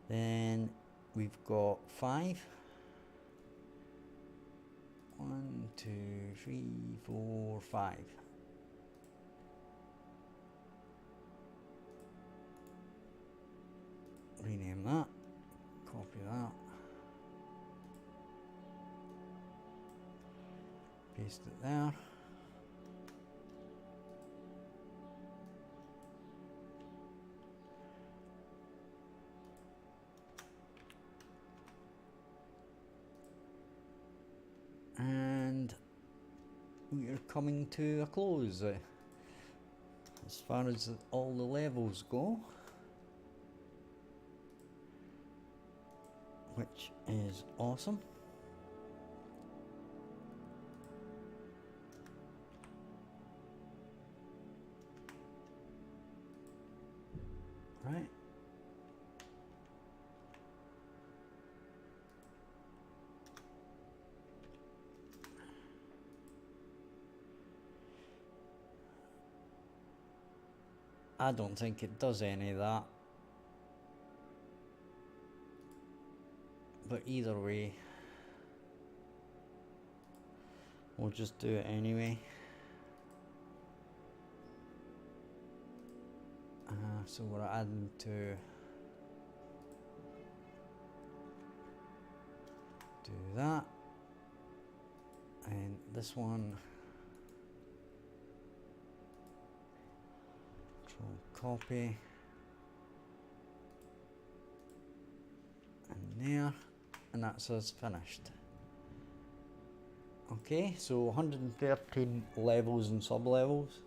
Then we've got 5. 1, 2, 3, 4, 5. Rename that, copy that, paste it there. And we are coming to a close as far as all the levels go, which is awesome. Right. I don't think it does any of that, but either way, we'll just do it anyway. So we're adding to do that, and this one, control copy, and there, and that's us finished. Okay, so 113 levels and sub-levels.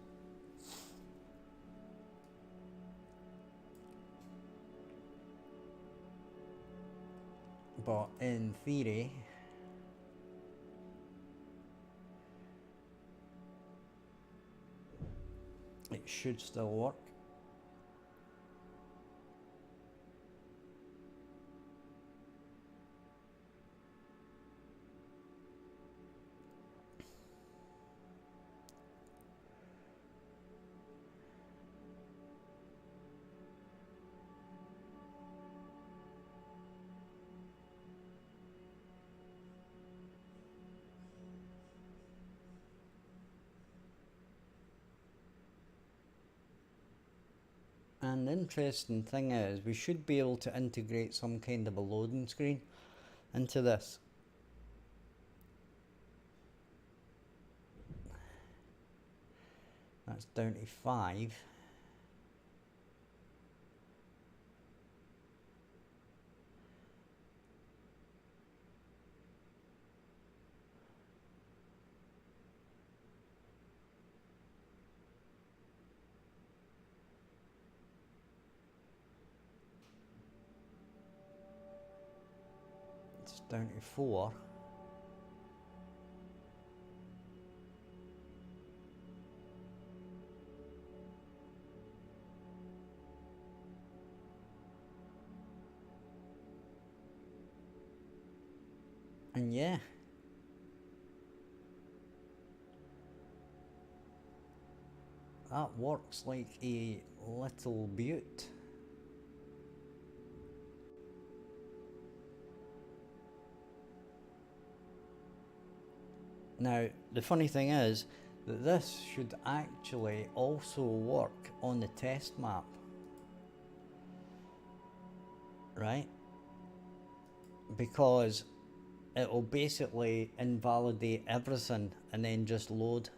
But in theory, it should still work. And the interesting thing is, we should be able to integrate some kind of a loading screen into this. That's down to 5. It's down to 4. And yeah, that works like a little beaut. Now, the funny thing is that this should actually also work on the test map, right? Because it will basically invalidate everything and then just load.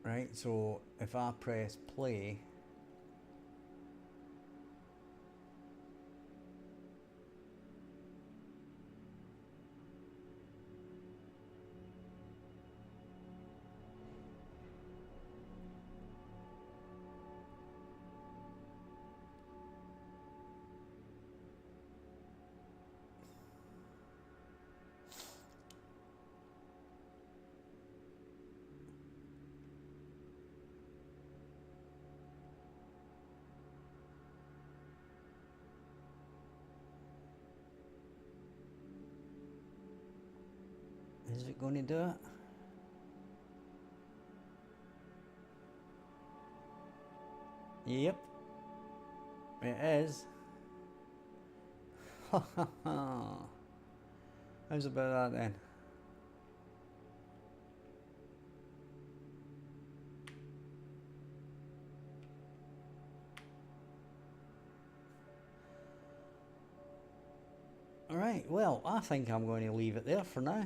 Right, so if I press play, it going to do it? Yep, it is. Ha ha ha. How's about that then? Alright, well, I think I'm going to leave it there for now.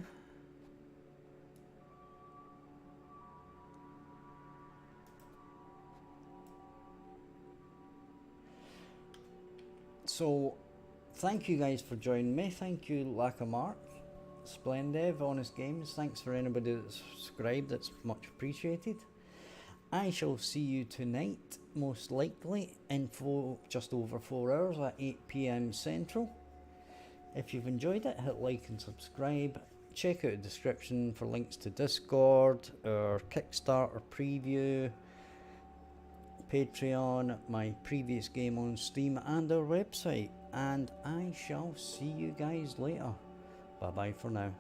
So, thank you guys for joining me. Thank you, Lackamark, Splendev, Honest Games. Thanks for anybody that's subscribed. That's much appreciated. I shall see you tonight, most likely, in just over 4 hours at 8 PM Central. If you've enjoyed it, hit like and subscribe. Check out the description for links to Discord, our Kickstarter preview, Patreon, my previous game on Steam, and our website. And I shall see you guys later. Bye bye for now.